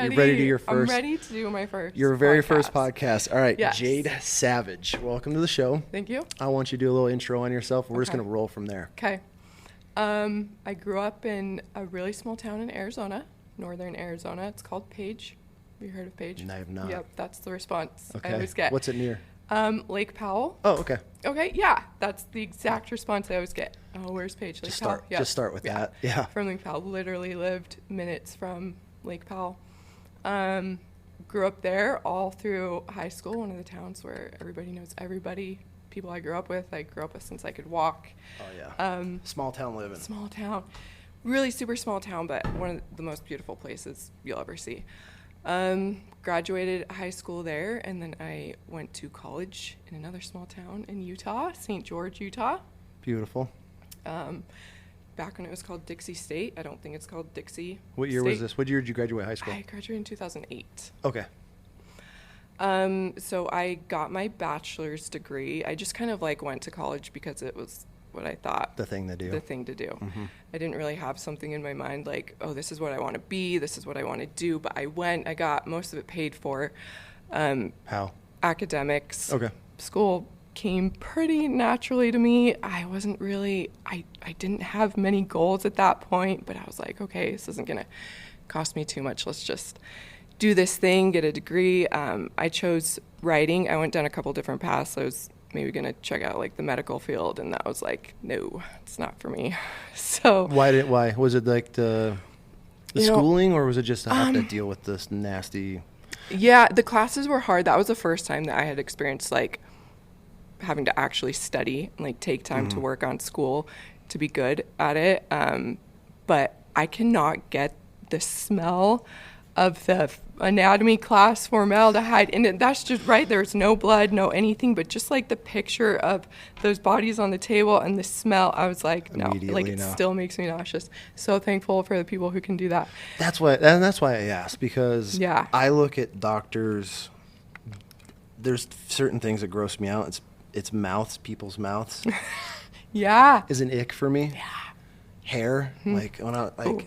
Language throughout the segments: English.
ready. You're ready to do your first. I'm ready to do my first. Your very podcast. first podcast. All right, Yes. Jade Savage. Welcome to the show. Thank you. I want you to do a little intro on yourself. We're just Okay. going to roll from there. Okay. I grew up in a really small town in Arizona, northern Arizona. It's called Page. Have you heard of Page? I have not. Yep, that's the response Okay. I always get. What's it near? Lake Powell. Oh, okay. Okay, yeah, that's the exact response I always get. Oh, where's Page? Lake Powell. Yeah. Just start with that. Yeah. From Lake Powell. Literally lived minutes from Lake Powell. Grew up there all through high school, one of the towns where everybody knows everybody. People I grew up with since I could walk. Oh, yeah. Small town living. Small town. Really super small town, but one of the most beautiful places you'll ever see. Graduated high school there, and then I went to college in another small town in Utah, St. George, Utah. Beautiful. Back when it was called Dixie State. I don't think it's called Dixie What year State. was this? What year did you graduate high school? I graduated in 2008. Okay. So I got my bachelor's degree. I just kind of went to college because it was what I thought The thing to do. Mm-hmm. I didn't really have something in my mind oh, this is what I want to be, this is what I want to do, but I got most of it paid for. How? Academics. Okay. School came pretty naturally to me. I wasn't really, I didn't have many goals at that point, but I was like, okay, this isn't going to cost me too much. Let's just do this thing, get a degree. I chose writing. I went down a couple different paths. I was maybe going to check out the medical field, and that was no, it's not for me. So Why? Was it the schooling, or was it just to have to deal with this nasty? Yeah, the classes were hard. That was the first time that I had experienced having to actually study and take time to work on school to be good at it. But I cannot get the smell of the anatomy class formaldehyde in it. That's just right. There's no blood, no anything, but just the picture of those bodies on the table and the smell. I was like, no, it still makes me nauseous. So thankful for the people who can do that. That's why I asked, because I look at doctors. There's certain things that gross me out. It's mouths, people's mouths. Yeah. Is an ick for me. Yeah. Hair, Ooh.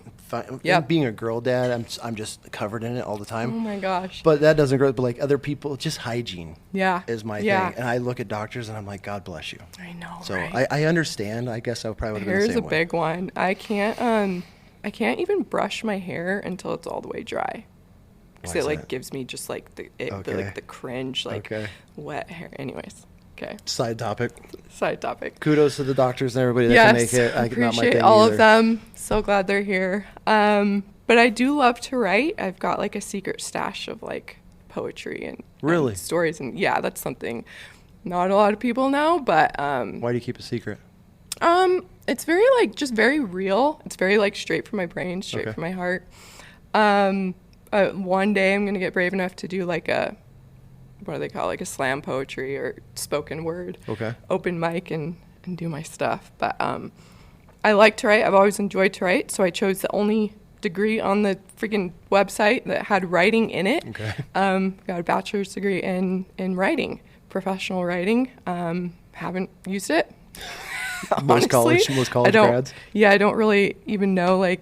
Being a girl dad, I'm just covered in it all the time. Oh my gosh. But that doesn't grow. But other people, just hygiene. Yeah. Is my thing, and I look at doctors and I'm like, God bless you. I know. So right? I understand. I guess I probably would have been the same way. Hair's a big one. I can't even brush my hair until it's all the way dry. Because it gives me just the cringe, wet hair. Anyways. Okay. Side topic. Kudos to the doctors and everybody that can make it. I appreciate all of them. So glad they're here. But I do love to write. I've got a secret stash of poetry and stories, and that's something not a lot of people know. But why do you keep it secret? It's very just very real. It's very straight from my brain, straight from my heart. One day I'm gonna get brave enough to do what do they call a slam poetry or spoken word open mic and do my stuff. But I like to write. I've always enjoyed to write, so I chose the only degree on the freaking website that had writing in it. Got a bachelor's degree in writing, professional writing. Haven't used it. Most college grads. Yeah, I don't really even know I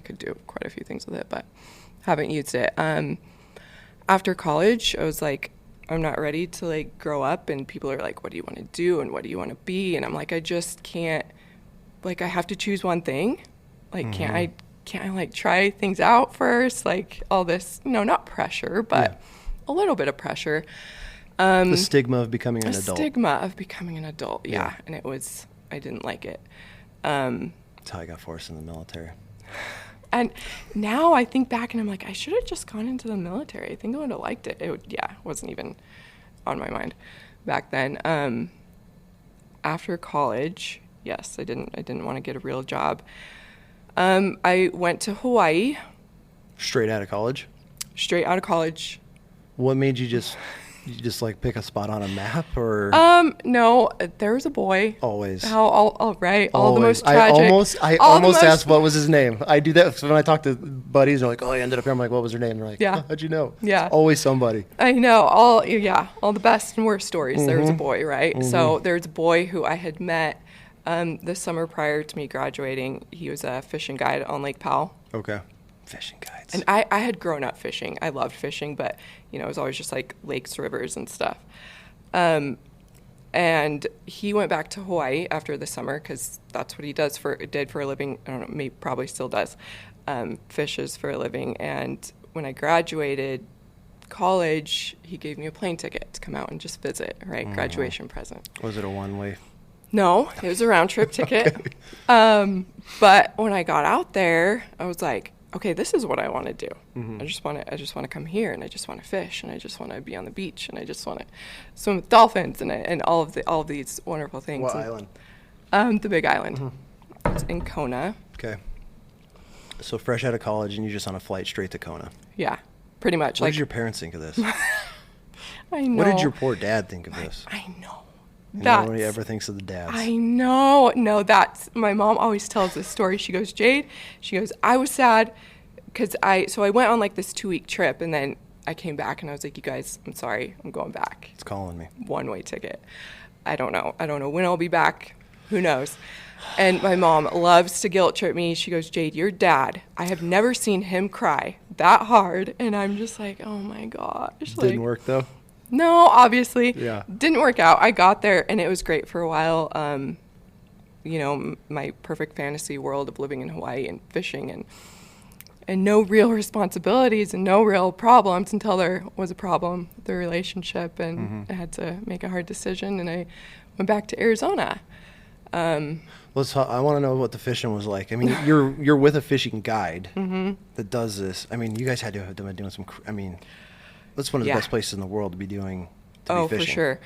could do quite a few things with it, but haven't used it. After college, I was I'm not ready to grow up, and people are what do you want to do and what do you want to be? And I'm I just can't, I have to choose one thing. Can't I try things out first? All this, not pressure, but a little bit of pressure. The stigma of becoming an adult. Yeah. And I didn't like it. That's how I got forced in the military. And now I think back and I'm I should have just gone into the military. I think I would have liked it. It wasn't even on my mind back then. After college, yes, I didn't want to get a real job. I went to Hawaii. Straight out of college? Straight out of college. What made you just pick a spot on a map, or? No, there was a boy. Always. Right. All the most tragic. I almost asked what was his name. I do that when I talk to buddies. They're I ended up here. I'm what was her name? They're yeah. How'd you know? Yeah. It's always somebody. I know. All the best and worst stories. There was a boy, right? So there's a boy who I had met the summer prior to me graduating. He was a fishing guide on Lake Powell. Okay. Fishing guides. And I had grown up fishing. I loved fishing, but, you know, it was always just like lakes, rivers, and stuff. And he went back to Hawaii after the summer because that's what he did for a living. I don't know, maybe probably still does. Fishes for a living. And when I graduated college, he gave me a plane ticket to come out and just visit, right? Mm-hmm. Graduation present. Was it a one-way? No, it was a round-trip ticket. Okay. But when I got out there, I was like, okay, this is what I want to do. Mm-hmm. I just want to come here, and I just want to fish, and I just want to be on the beach, and I just want to swim with dolphins, and all of these wonderful things. What island? The Big Island. Mm-hmm. It's in Kona. Okay. So fresh out of college, and you're just on a flight straight to Kona. Yeah, pretty much. What did your parents think of this? I know. What did your poor dad think of this? I know. Nobody ever thinks of the dads. I know. No, my mom always tells this story. She goes, Jade, I was sad because I went on like this 2-week trip, and then I came back and I was like, you guys, I'm sorry, I'm going back. It's calling me. One-way ticket. I don't know when I'll be back. Who knows? And my mom loves to guilt trip me. She goes, Jade, your dad, I have never seen him cry that hard. And I'm just like, oh my gosh. Didn't work though? No, obviously. Yeah. Didn't work out. I got there and it was great for a while. You know, my perfect fantasy world of living in Hawaii and fishing and no real responsibilities and no real problems until there was a problem with the relationship, and mm-hmm. I had to make a hard decision, and I went back to Arizona. I want to know what the fishing was like. I mean, you're with a fishing guide mm-hmm. that does this. I mean, you guys had to have been doing some. I mean, that's one of the best places in the world to be doing. To be fishing. For sure.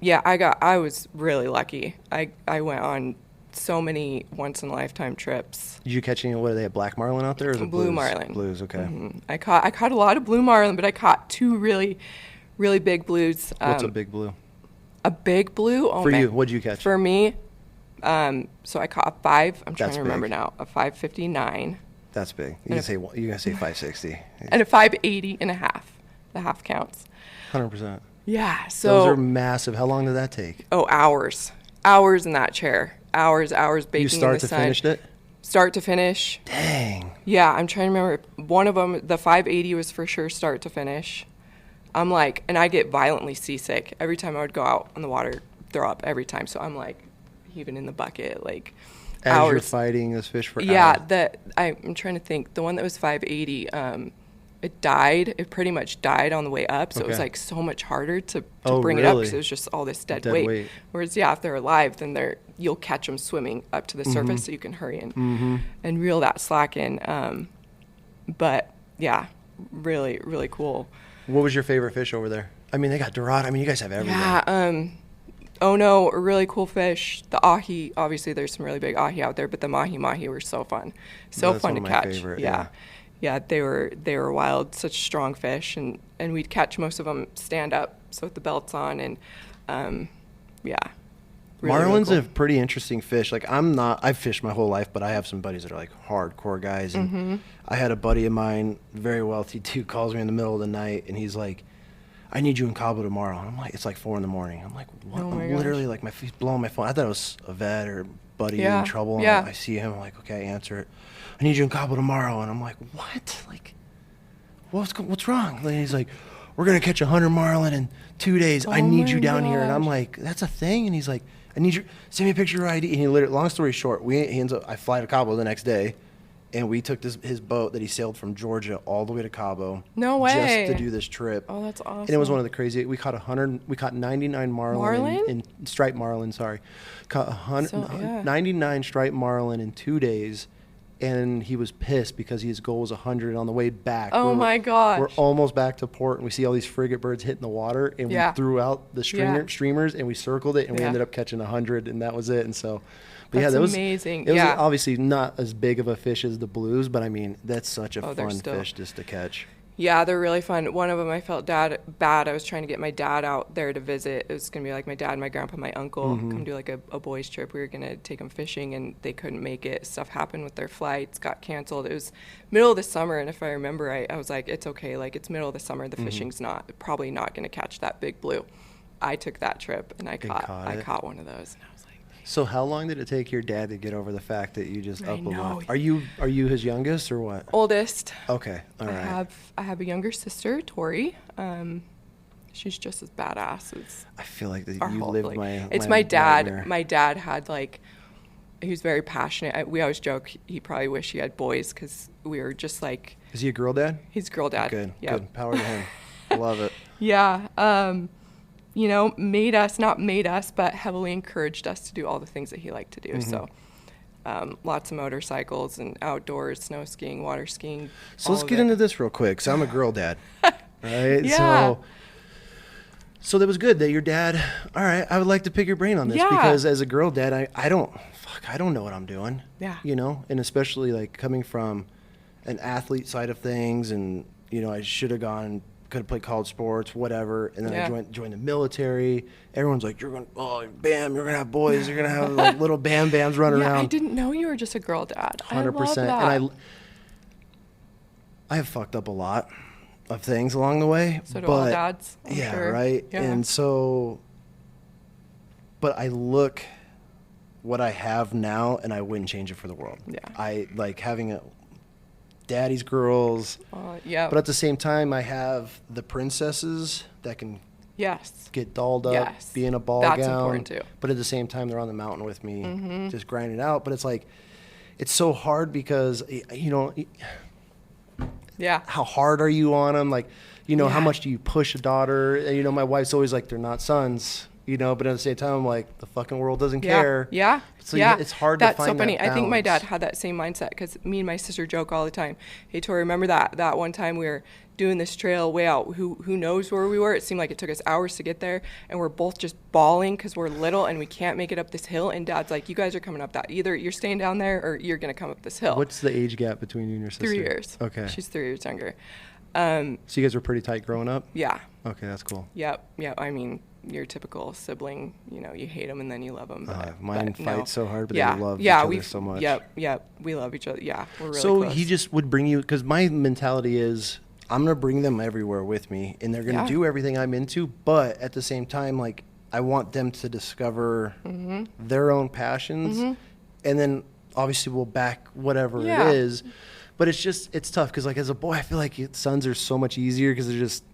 Yeah, I was really lucky. I went on so many once in a lifetime trips. Did you catch any? What are they? Black marlin out there? Or is it blue blues? Marlin. Blues. Okay. Mm-hmm. I caught a lot of blue marlin, but I caught 2 really, really big blues. What's a big blue? A big blue? Oh, for you, what'd you catch? For me, so I caught a 5. I'm trying to remember now. A 559. That's big. You can say 560. And a 580 and a half. The half counts. 100%. Yeah. So those are massive. How long did that take? Oh, hours. Hours in that chair. Hours baking in the sun. You finished it? Start to finish. Dang. Yeah, I'm trying to remember. One of them, the 580 was for sure start to finish. I'm like, and I get violently seasick every time I would go out on the water, throw up every time. So I'm like, heaving in the bucket, like as hours. You're fighting this fish for hours. Yeah, I'm trying to think. The one that was 580, it died. It pretty much died on the way up, so it was like so much harder to bring it up because it was just all this dead weight. Whereas, if they're alive, then you'll catch them swimming up to the surface, mm-hmm. so you can hurry and reel that slack in. But yeah, really, really cool. What was your favorite fish over there? I mean, they got dorado. I mean, you guys have everything. Yeah. Oh no, a really cool fish. The ahi, obviously, there's some really big ahi out there, but the mahi were so fun, fun to catch. Favorite, yeah, they were wild, such strong fish, and we'd catch most of them stand up, so with the belts on, and really, marlin's really cool. a pretty interesting fish. Like I've fished my whole life, but I have some buddies that are like hardcore guys, and mm-hmm. I had a buddy of mine, very wealthy too, calls me in the middle of the night, and he's like, I need you in Cabo tomorrow. And I'm like, it's like 4 a.m. I'm like, what? Oh I'm literally like, my feet's blowing my phone. I thought it was a vet or buddy in trouble. And I see him. I'm like, okay, answer it. I need you in Cabo tomorrow. And I'm like, what? Like, what's wrong? And he's like, we're going to catch 100 marlin in 2 days. I need you down here. And I'm like, that's a thing? And he's like, I need you, send me a picture of your ID. And he literally, long story short, I fly to Cabo the next day. And we took his boat that he sailed from Georgia all the way to Cabo. No way. Just to do this trip. Oh, that's awesome. And it was one of the crazy. We caught 99 marlin? In striped marlin, sorry. Caught 99 striped marlin in 2 days. And he was pissed because his goal was 100 on the way back. Oh, my gosh. We're almost back to port, and we see all these frigate birds hitting the water. And we threw out the streamers, and we circled it, and we ended up catching 100, and that was it. And so... But that's that was amazing. It was obviously not as big of a fish as the blues, but I mean, that's such a fun fish just to catch. Yeah, they're really fun. One of them I felt bad. I was trying to get my dad out there to visit. It was going to be like my dad, my grandpa, my uncle, mm-hmm. come do like a boys trip. We were going to take them fishing, and they couldn't make it. Stuff happened with their flights, got canceled. It was middle of the summer, and if I remember right, I was like, it's okay. Like, it's middle of the summer. The mm-hmm. fishing's probably not going to catch that big blue. I took that trip, and I caught one of those, and I was like, So how long did it take your dad to get over the fact that you just up and left? Are you his youngest or what? Oldest. Okay, all right. I have a younger sister, Tori. She's just as badass as I feel like that you lived my It's my dad. nightmare. My dad had like, he was very passionate. We always joke he probably wished he had boys because we were just like. Is he a girl dad? He's a girl dad. Good. Yep. Good. Power to him. Love it. Yeah. You know, not made us, but heavily encouraged us to do all the things that he liked to do. So lots of motorcycles and outdoors, snow skiing, water skiing. So let's get into this real quick. So I'm a girl dad. Right? Yeah. So that was good that your dad, all right, I would like to pick your brain on this because as a girl dad, I don't know what I'm doing. Yeah. You know, and especially like coming from an athlete side of things and, you know, I should have gone, could have played college sports, whatever. And then I joined the military. Everyone's like, you're going to have boys. You're going to have like little bam bams running around. I didn't know you were just a girl dad. 100%. I love that. And I have fucked up a lot of things along the way. So do all dads. I'm sure. Right. Yeah. And so, but I look what I have now and I wouldn't change it for the world. Yeah. I like having a daddy's girls. Yeah. But at the same time, I have the princesses that can get dolled up, be in a ball gown. That's important too. But at the same time, they're on the mountain with me, just grinding it out. But it's like, it's so hard because, you know, how hard are you on them? Like, you know, how much do you push a daughter? And, you know, my wife's always like, they're not sons, you know, but at the same time, I'm like, the fucking world doesn't care. Yeah. So it's hard to find that balance. That's so funny. I think my dad had that same mindset because me and my sister joke all the time. Hey, Tori, remember that one time we were doing this trail way out? Who knows where we were? It seemed like it took us hours to get there, and we're both just bawling because we're little and we can't make it up this hill. And Dad's like, you guys are coming up that. Either you're staying down there or you're going to come up this hill. What's the age gap between you and your sister? 3 years. Okay. She's 3 years younger. So you guys were pretty tight growing up? Yeah. Okay, that's cool. Yep. I mean, your typical sibling, you know, you hate them and then you love them. Mine fight so hard, but they love each other so much. Yep. We love each other. Yeah, we're really so close. He just would bring you, because my mentality is, I'm going to bring them everywhere with me, and they're going to do everything I'm into, but at the same time, like, I want them to discover their own passions, and then obviously we'll back whatever it is. But it's tough, because, like, as a boy, I feel like sons are so much easier, because they're just...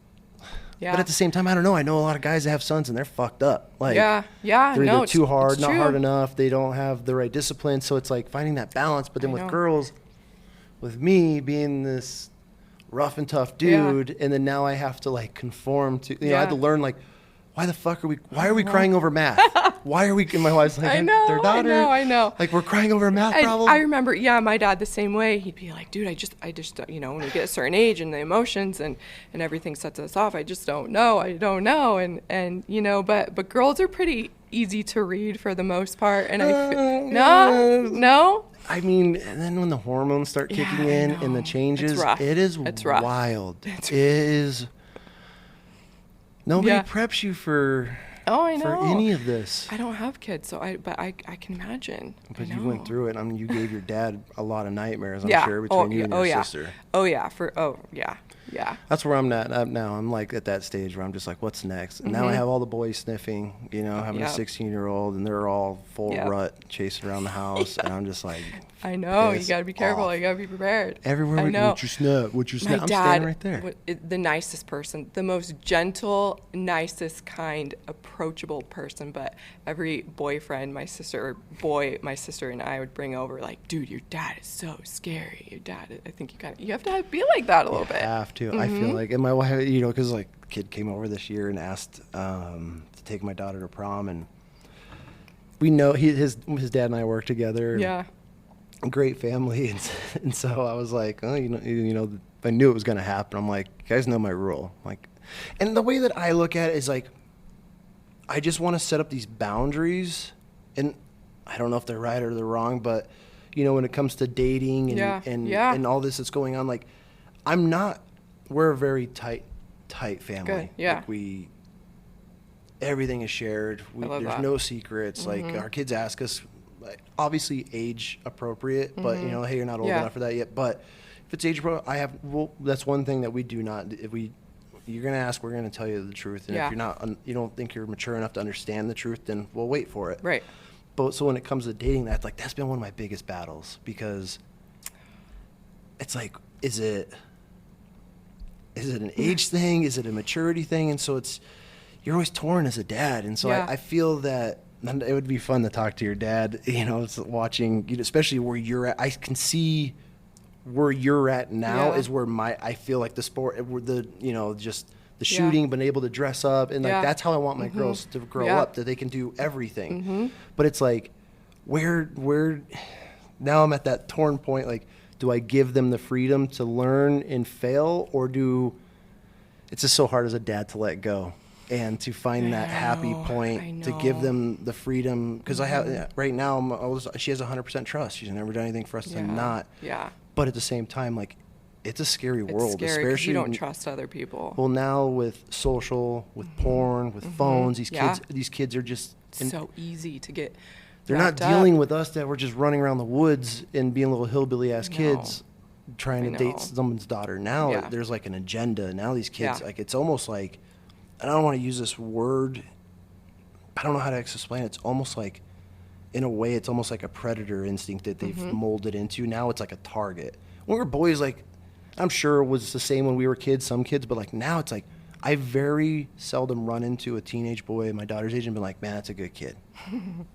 Yeah. But at the same time, I don't know. I know a lot of guys that have sons and they're fucked up. Like, they're either too hard, not hard enough. They don't have the right discipline. So it's like finding that balance. But then with girls, with me being this rough and tough dude, and then now I have to like conform to, you know, I had to learn like, why are we crying over math? Why are we, and my wife's like, their daughter. I know. Like, we're crying over a math problem. I remember, my dad the same way. He'd be like, dude, I just, you know, when we get a certain age and the emotions and everything sets us off, I just don't know. I don't know. And you know, but girls are pretty easy to read for the most part. And no? I mean, and then when the hormones start kicking in and the changes, it's wild. It is. Nobody preps you for any of this. I don't have kids, so I can imagine. But you went through it. I mean, you gave your dad a lot of nightmares, I'm sure, between you and your sister. Yeah. That's where I'm at now. I'm like at that stage where I'm just like, what's next? And now I have all the boys sniffing, you know, having a 16-year-old, and they're all full rut chasing around the house, and I'm just like, I know, you got to be careful. You got to be prepared. Everywhere we go, what's your snap? I'm standing right there. The nicest person, the most gentle, nicest, kind, approachable person. But every boyfriend my sister and I would bring over, like, dude, your dad is so scary. Your dad, I think you have to be like that a little bit. You have to. I feel like, and my wife, you know, because like, kid came over this year and asked to take my daughter to prom, and we know his dad and I work together. Yeah. Great family, and so I was like, oh, you know, I knew it was going to happen. I'm like, you guys know my rule, like, and the way that I look at it is like, I just want to set up these boundaries, and I don't know if they're right or they're wrong, but you know, when it comes to dating and all this that's going on, like, we're a very tight family. Good. Yeah. Like everything is shared. There's no secrets. Like, our kids ask us, like, obviously age appropriate, but you know, hey, you're not old enough for that yet. But if it's age appropriate, that's one thing that we do not. You're gonna ask, we're gonna tell you the truth, and if you're not, you don't think you're mature enough to understand the truth, then we'll wait for it. Right. But so when it comes to dating, that's been one of my biggest battles, because it's like, is it an age thing? Is it a maturity thing? And so you're always torn as a dad. And so I feel that it would be fun to talk to your dad, watching, especially where you're at. I can see where you're at now is where I feel like the sport, just the shooting, being able to dress up. And that's how I want my girls to grow up, that they can do everything. But it's like, where now I'm at that torn point. Like, do I give them the freedom to learn and fail, or it's just so hard as a dad to let go and to find that happy point, to give them the freedom. Because I have, right now, she has 100% trust. She's never done anything for us to not. Yeah. But at the same time, like, it's a scary world. It's scary because you don't trust other people. Well, now with social, with porn, with phones, these kids are just so easy to get. They're not dealing with us that we're just running around the woods and being little hillbilly ass kids trying to date someone's daughter. Now there's like an agenda. Now these kids, like, it's almost like, and I don't want to use this word, I don't know how to explain it. It's almost like, in a way, it's almost like a predator instinct that they've molded into. Now it's like a target. When we were boys, like, I'm sure it was the same when we were kids, some kids, but like now it's like, I very seldom run into a teenage boy my daughter's age and be like, man, that's a good kid. I'm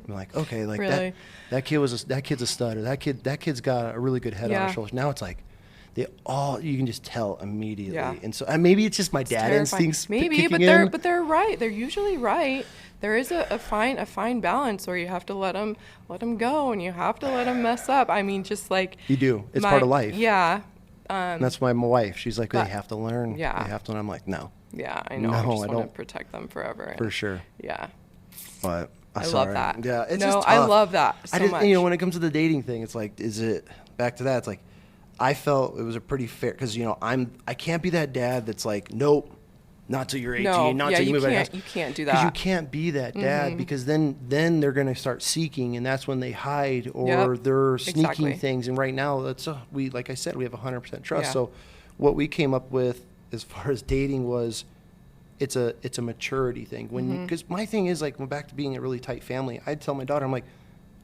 like, okay, like really? that kid's a stud, or that kid's got a really good head on his shoulders. Now it's like, you can just tell immediately. Yeah. And so maybe it's just my dad instincts. Maybe, but they're right. They're usually right. There is a fine balance where you have to let them go, and you have to let them mess up. I mean, just like you do. It's part of life. Yeah. And that's why my wife, she's like, they have to learn. Yeah. They have to learn. I'm like, no. Yeah, I know. No, I just want to protect them forever. For sure. Yeah. But I love that. Yeah, it's just tough. I love that so much. When it comes to the dating thing, it's like, back to that, it's like, I felt it was a pretty fair, because, I can't be that dad that's like, nope, not till you're 18, not till you move out of the house. You can't do that. Because you can't be that dad, because then they're going to start seeking, and that's when they hide, or they're sneaking things. And right now, like I said, we have 100% trust. Yeah. So what we came up with as far as dating was, it's a maturity thing. Because my thing is, like, back to being a really tight family, I'd tell my daughter, I'm like,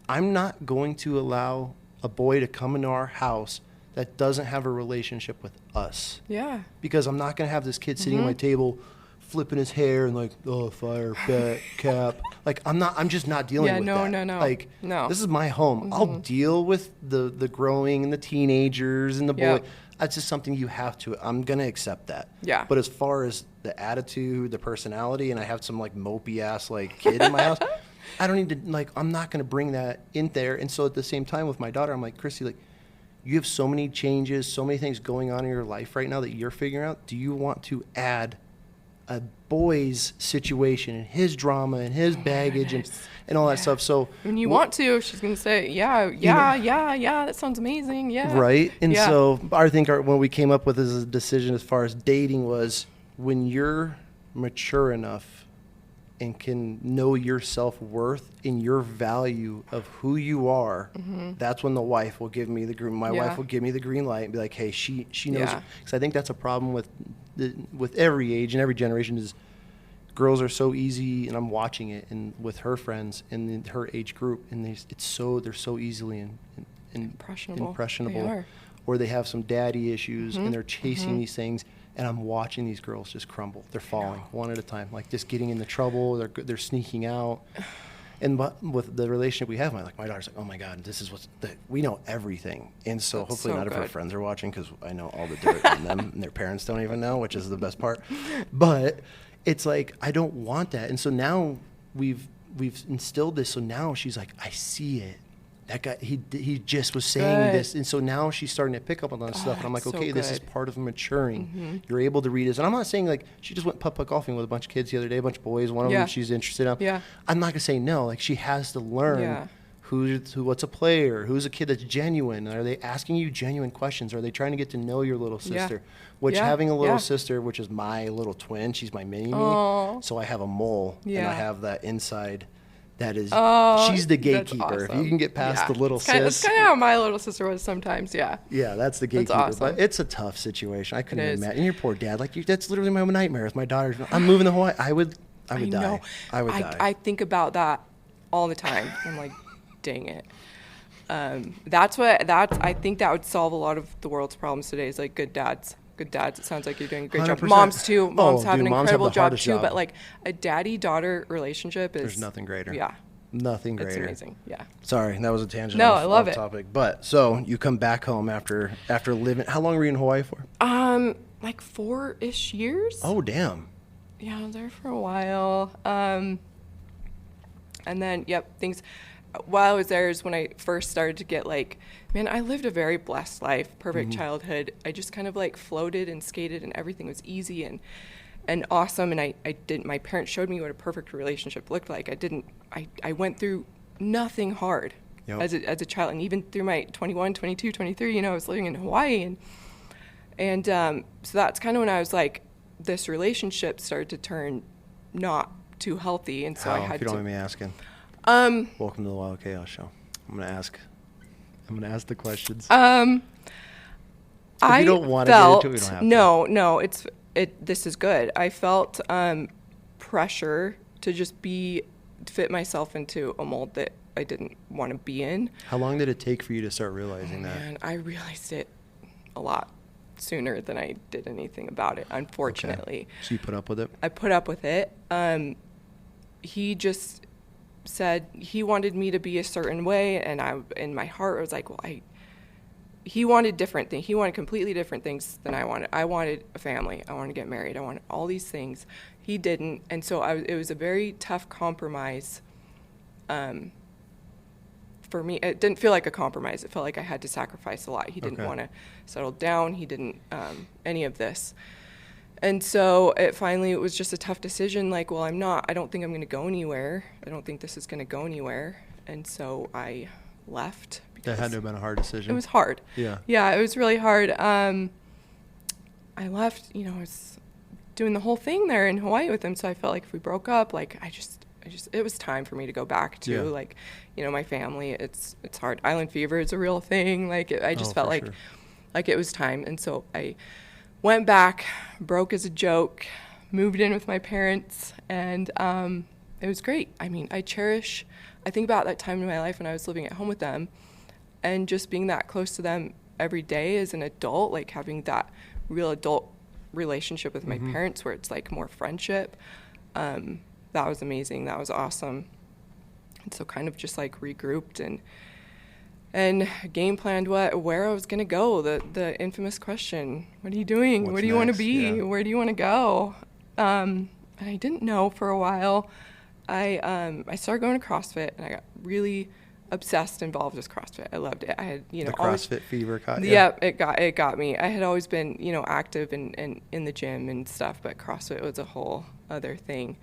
I'm not going to allow a boy to come into our house that doesn't have a relationship with us. Yeah. Because I'm not going to have this kid sitting at my table flipping his hair and like, oh, fire, bat, cap. Like, I'm just not dealing with that. No. Like, this is my home. I'll deal with the growing and the teenagers and the boy. Yep. That's just something you have to, I'm going to accept that. Yeah. But as far as the attitude, the personality, and I have some like mopey ass like kid in my house, I don't need to, like, I'm not going to bring that in there. And so at the same time with my daughter, I'm like, Christy, like, you have so many changes, so many things going on in your life right now that you're figuring out. Do you want to add a boy's situation and his drama and his baggage and all that stuff? So when you want to, she's going to say, yeah, that sounds amazing. Yeah. Right. And so I think what we came up with as a decision as far as dating was, when you're mature enough and can know your self-worth and your value of who you are, that's when the wife will give me my wife will give me the green light and be like, hey, she knows. Because I think that's a problem with every age and every generation, is girls are so easy, and I'm watching it, and with her friends in her age group, and they're so easily impressionable, or they have some daddy issues, and they're chasing these things. And I'm watching these girls just crumble. They're falling one at a time, like just getting into trouble. They're sneaking out. And with the relationship we have, my daughter's like, oh my God, this is we know everything. And so that's hopefully none of her friends are watching, because I know all the dirt on them, and their parents don't even know, which is the best part. But it's like, I don't want that. And so now we've instilled this. So now she's like, I see it. That guy, he just was saying this. And so now she's starting to pick up on that stuff. And I'm like, okay, this is part of maturing. You're able to read this. And I'm not saying, like, she just went putt-putt golfing with a bunch of kids the other day, a bunch of boys, one of them she's interested in. Yeah. I'm not going to say no. Like, she has to learn what's a player, who's a kid that's genuine. Are they asking you genuine questions? Are they trying to get to know your little sister? Which having a little sister, which is my little twin, she's my mini-me. So I have a mole, and I have that inside. That is, she's the gatekeeper. Awesome. If you can get past the little sis. That's kind of how my little sister was sometimes, Yeah, that's the gatekeeper. That's awesome. But it's a tough situation. I couldn't imagine. And your poor dad, that's literally my nightmare with my daughter. I'm moving to Hawaii. I would die. I would die. I think about that all the time. I'm like, dang it. I think that would solve a lot of the world's problems today, is like good dads. Good dads. It sounds like you're doing a great job. Moms too. Moms have an incredible job too. But like a daddy-daughter relationship is... There's nothing greater. Yeah. Nothing greater. It's amazing. Yeah. Sorry, that was a tangent. No, I love it. Topic. But so you come back home after living. How long were you in Hawaii for? Like 4-ish years. Oh, damn. Yeah, I was there for a while. And then, things... While I was there is when I first started to get like, man, I lived a very blessed life, perfect childhood. I just kind of like floated and skated, and everything was easy and awesome. And I didn't, my parents showed me what a perfect relationship looked like. I went through nothing hard as a child. And even through my 21, 22, 23, I was living in Hawaii. And so that's kind of when I was like, this relationship started to turn not too healthy. And so I had if you don't mind me asking. Welcome to the Wild Chaos Show. I'm gonna ask the questions. If you don't want to get into it, we don't have to. No, this is good. I felt pressure to just fit myself into a mold that I didn't want to be in. How long did it take for you to start realizing that? Man, I realized it a lot sooner than I did anything about it, unfortunately. Okay. So you put up with it? I put up with it. He just said he wanted me to be a certain way, and in my heart I was like, well, he wanted different things. He wanted completely different things than I wanted. I wanted a family. I wanted to get married. I wanted all these things. He didn't, and so it was a very tough compromise. For me, it didn't feel like a compromise. It felt like I had to sacrifice a lot. He didn't want to settle down. He didn't any of this. And so it was just a tough decision. Like, well, I don't think I'm going to go anywhere. I don't think this is going to go anywhere. And so I left. That had to have been a hard decision. It was hard. Yeah. Yeah, it was really hard. I left, I was doing the whole thing there in Hawaii with him. So I felt like if we broke up, like it was time for me to go back to like, my family. It's hard. Island fever is a real thing. Like I just felt like it was time. And so I went back, broke as a joke, moved in with my parents, and it was great. I mean, I think about that time in my life when I was living at home with them, and just being that close to them every day as an adult, like having that real adult relationship with my parents where it's like more friendship. That was amazing. That was awesome. And so kind of just like regrouped and game planned where I was going to go. The infamous question, what are you doing? Where do you want to be? Yeah. Where do you want to go? And I didn't know for a while. I started going to CrossFit, and I got really obsessed, involved with CrossFit. I loved it. I had, the CrossFit fever caught you? Yeah, it got me. I had always been, active and in the gym and stuff, but CrossFit was a whole other thing.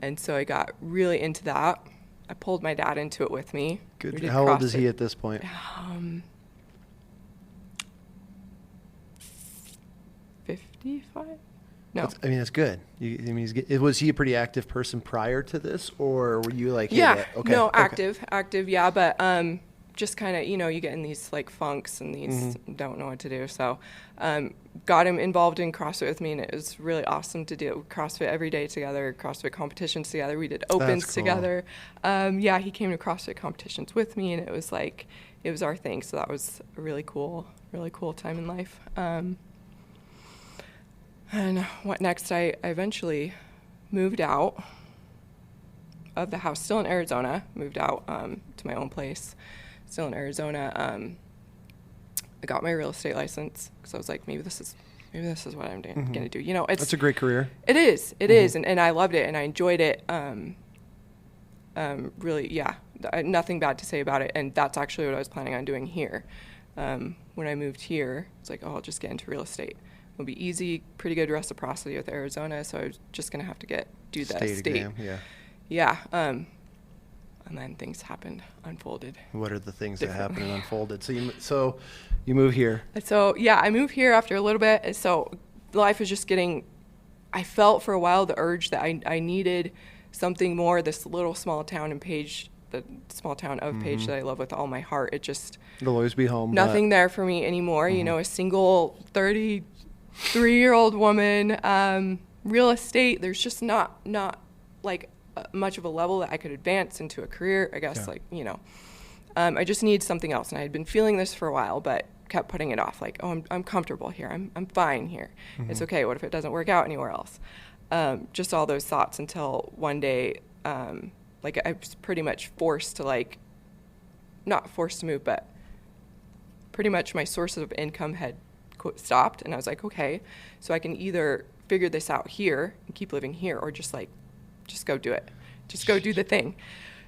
And so I got really into that. I pulled my dad into it with me. Good. How old is he at this point? 55? No. That's good. Was he a pretty active person prior to this, or were you like, hey, yeah, okay, no, active, yeah, but just kind of, you get in these like funks and these don't know what to do. So got him involved in CrossFit with me, and it was really awesome to do CrossFit every day together, CrossFit competitions together. We did opens together. He came to CrossFit competitions with me, and it was our thing. So that was a really cool time in life. And what next? I eventually moved out of the house, still in Arizona, moved out to my own place, still in Arizona. I got my real estate license because I was like, maybe this is what I'm going to do. It's a great career. It is. It is. And I loved it, and I enjoyed it. Really, yeah, nothing bad to say about it. And that's actually what I was planning on doing here. When I moved here, it's like, I'll just get into real estate. It'll be easy, pretty good reciprocity with Arizona, so I was just going to have to do the state exam, yeah. And then things unfolded. What are the things that happened and unfolded? So you move here. So yeah, I moved here after a little bit. So life was just I felt for a while the urge that I needed something more. This little small town in Page, the small town of Page that I love with all my heart. It'll always be home. Nothing there for me anymore. A single 33-year-old woman, real estate. There's just not like much of a level that I could advance into a career, I guess, like, you know. I just need something else. And I had been feeling this for a while, but kept putting it off. Like, oh, I'm comfortable here. I'm fine here. It's okay. What if it doesn't work out anywhere else? Just all those thoughts until one day, like, I was pretty much forced to, like, not forced to move, but pretty much my sources of income had stopped. And I was like, okay, so I can either figure this out here and keep living here, or just go do it. Just go do the thing.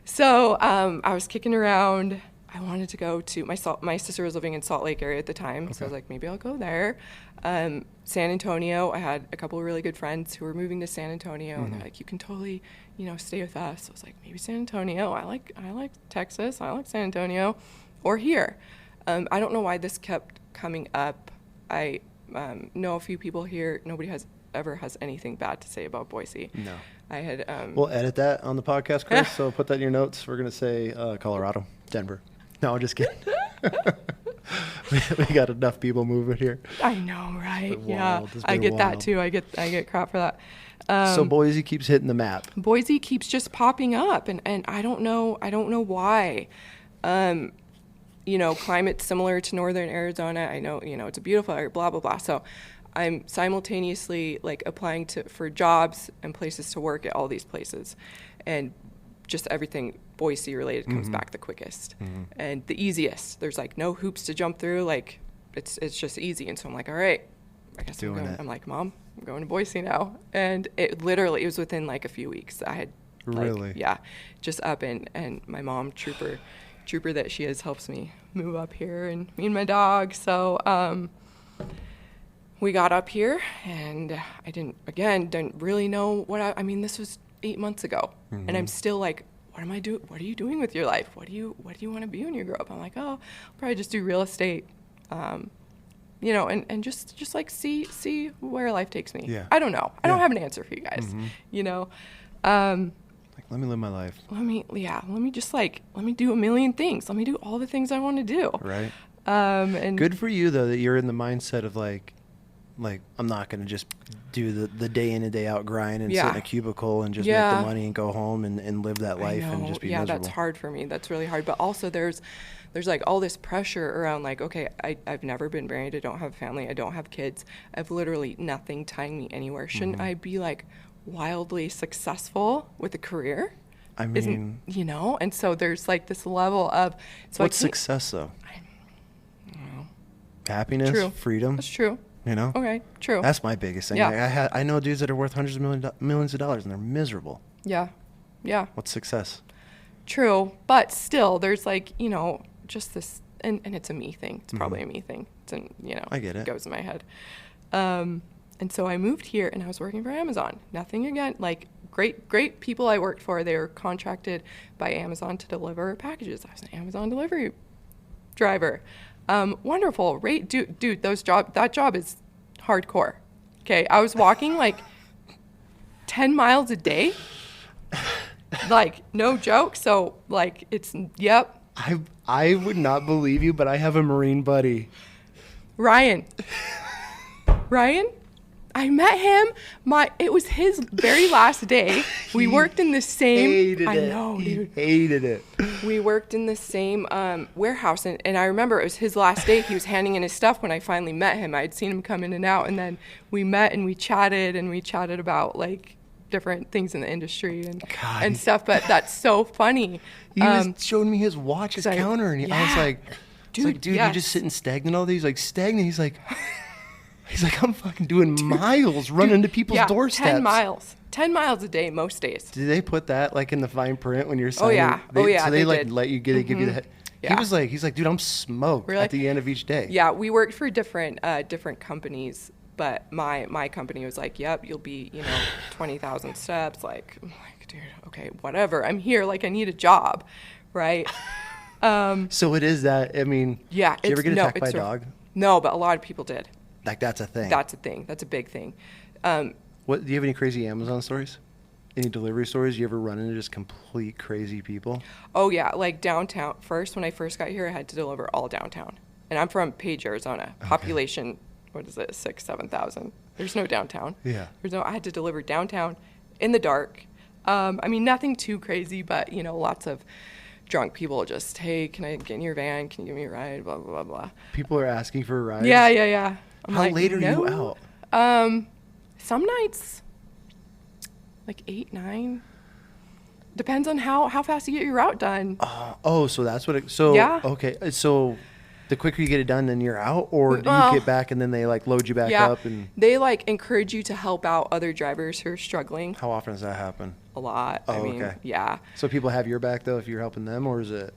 So I was kicking around. I wanted to go to my sister was living in Salt Lake area at the time. Okay. So I was like, maybe I'll go there. San Antonio, I had a couple of really good friends who were moving to San Antonio, and they're like, you can totally, you know, stay with us. So I was like, maybe San Antonio. I like Texas. I like San Antonio, or here. I don't know why this kept coming up. I know a few people here. Nobody ever has anything bad to say about Boise. No. I had we'll edit that on the podcast, Chris, so put that in your notes. We're going to say Colorado, Denver. No, I'm just kidding. we got enough people moving here. I know, right? Yeah. I get that too. I get crap for that. So Boise keeps hitting the map. Boise keeps just popping up, and I don't know why. You know, climate's similar to northern Arizona. I know, you know, it's a beautiful area, blah blah blah. So I'm simultaneously like applying for jobs and places to work at all these places, and just everything Boise related comes back the quickest and the easiest. There's like no hoops to jump through. Like it's just easy. And so I'm like, all right, I guess I'm going. I'm like, Mom, I'm going to Boise now. And it was within like a few weeks. I had really, just up and my mom, trooper that she is, helps me move up here, and me and my dog. So we got up here, and I didn't really know what I mean, this was 8 months ago, and I'm still like, what am I doing? What are you doing with your life? What do you want to be when you grow up? I'm like, oh, I'll probably just do real estate, you know, and just like see where life takes me. Yeah. I don't know. I don't have an answer for you guys, you know. Like, let me live my life. Let me do a million things. Let me do all the things I want to do. Right. And good for you though that you're in the mindset of like I'm not going to just do the day in and day out grind and sit in a cubicle and just make the money and go home and live that life and just be miserable. That's hard for me. That's really hard. But also there's like all this pressure around like, okay, I've never been married. I don't have a family. I don't have kids. I have literally nothing tying me anywhere. Shouldn't I be like wildly successful with a career? I mean, you know, and so there's like this level of what's success though? I don't know. Happiness, true. Freedom. That's true. You know? Okay, true. That's my biggest thing. Yeah. I know dudes that are worth hundreds of millions of dollars and they're miserable. Yeah. Yeah. What's success? True. But still, there's like, you know, just this, and it's a me thing. It's probably a me thing. It's you know, I get it. Goes in my head. And so I moved here and I was working for Amazon. Nothing again, like great people I worked for. They were contracted by Amazon to deliver packages. I was an Amazon delivery driver. Wonderful. Dude, that job is hardcore. Okay. I was walking like 10 miles a day. Like, no joke. So like yep. I would not believe you, but I have a Marine buddy. Ryan. I met him. It was his very last day. We worked in the same. He hated it. We worked in the same warehouse, and I remember it was his last day. He was handing in his stuff when I finally met him. I'd seen him come in and out, and then we met and we chatted about like different things in the industry and stuff. But that's so funny. He was showing me his watch, his counter, and I was like, dude, you're just sitting stagnant all day. He's like, stagnant. He's like, I'm fucking doing miles running to people's doorsteps. 10 miles a day most days. Do they put that like in the fine print when you're signing? Oh yeah. So they like let you give you the head. Yeah. He's like, dude, I'm smoked at the end of each day. Yeah, we worked for different companies, but my company was like, yep, you'll be, 20,000 steps. Like, I'm like, dude, okay, whatever. I'm here. Like, I need a job, right? So it is that. I mean, yeah. Did you ever get attacked by a dog? No, but a lot of people did. Like that's a thing. That's a thing. That's a big thing. What do you have any crazy Amazon stories? Any delivery stories? You ever run into just complete crazy people? Oh yeah, like downtown. When I first got here, I had to deliver all downtown, and I'm from Page, Arizona. Okay. Population, what is it, 7,000? There's no downtown. Yeah. I had to deliver downtown in the dark. I mean, nothing too crazy, but, you know, lots of drunk people just, hey, can I get in your van? Can you give me a ride? Blah, blah, blah, blah. People are asking for rides? Yeah. How late are you out? Some nights, like 8, 9. Depends on how fast you get your route done. So that's what yeah. Okay. So the quicker you get it done, then you're out, or do you get back and then they like load you back up? And they like encourage you to help out other drivers who are struggling. How often does that happen? A lot. I mean, okay. Yeah. So people have your back though if you're helping them, or is it?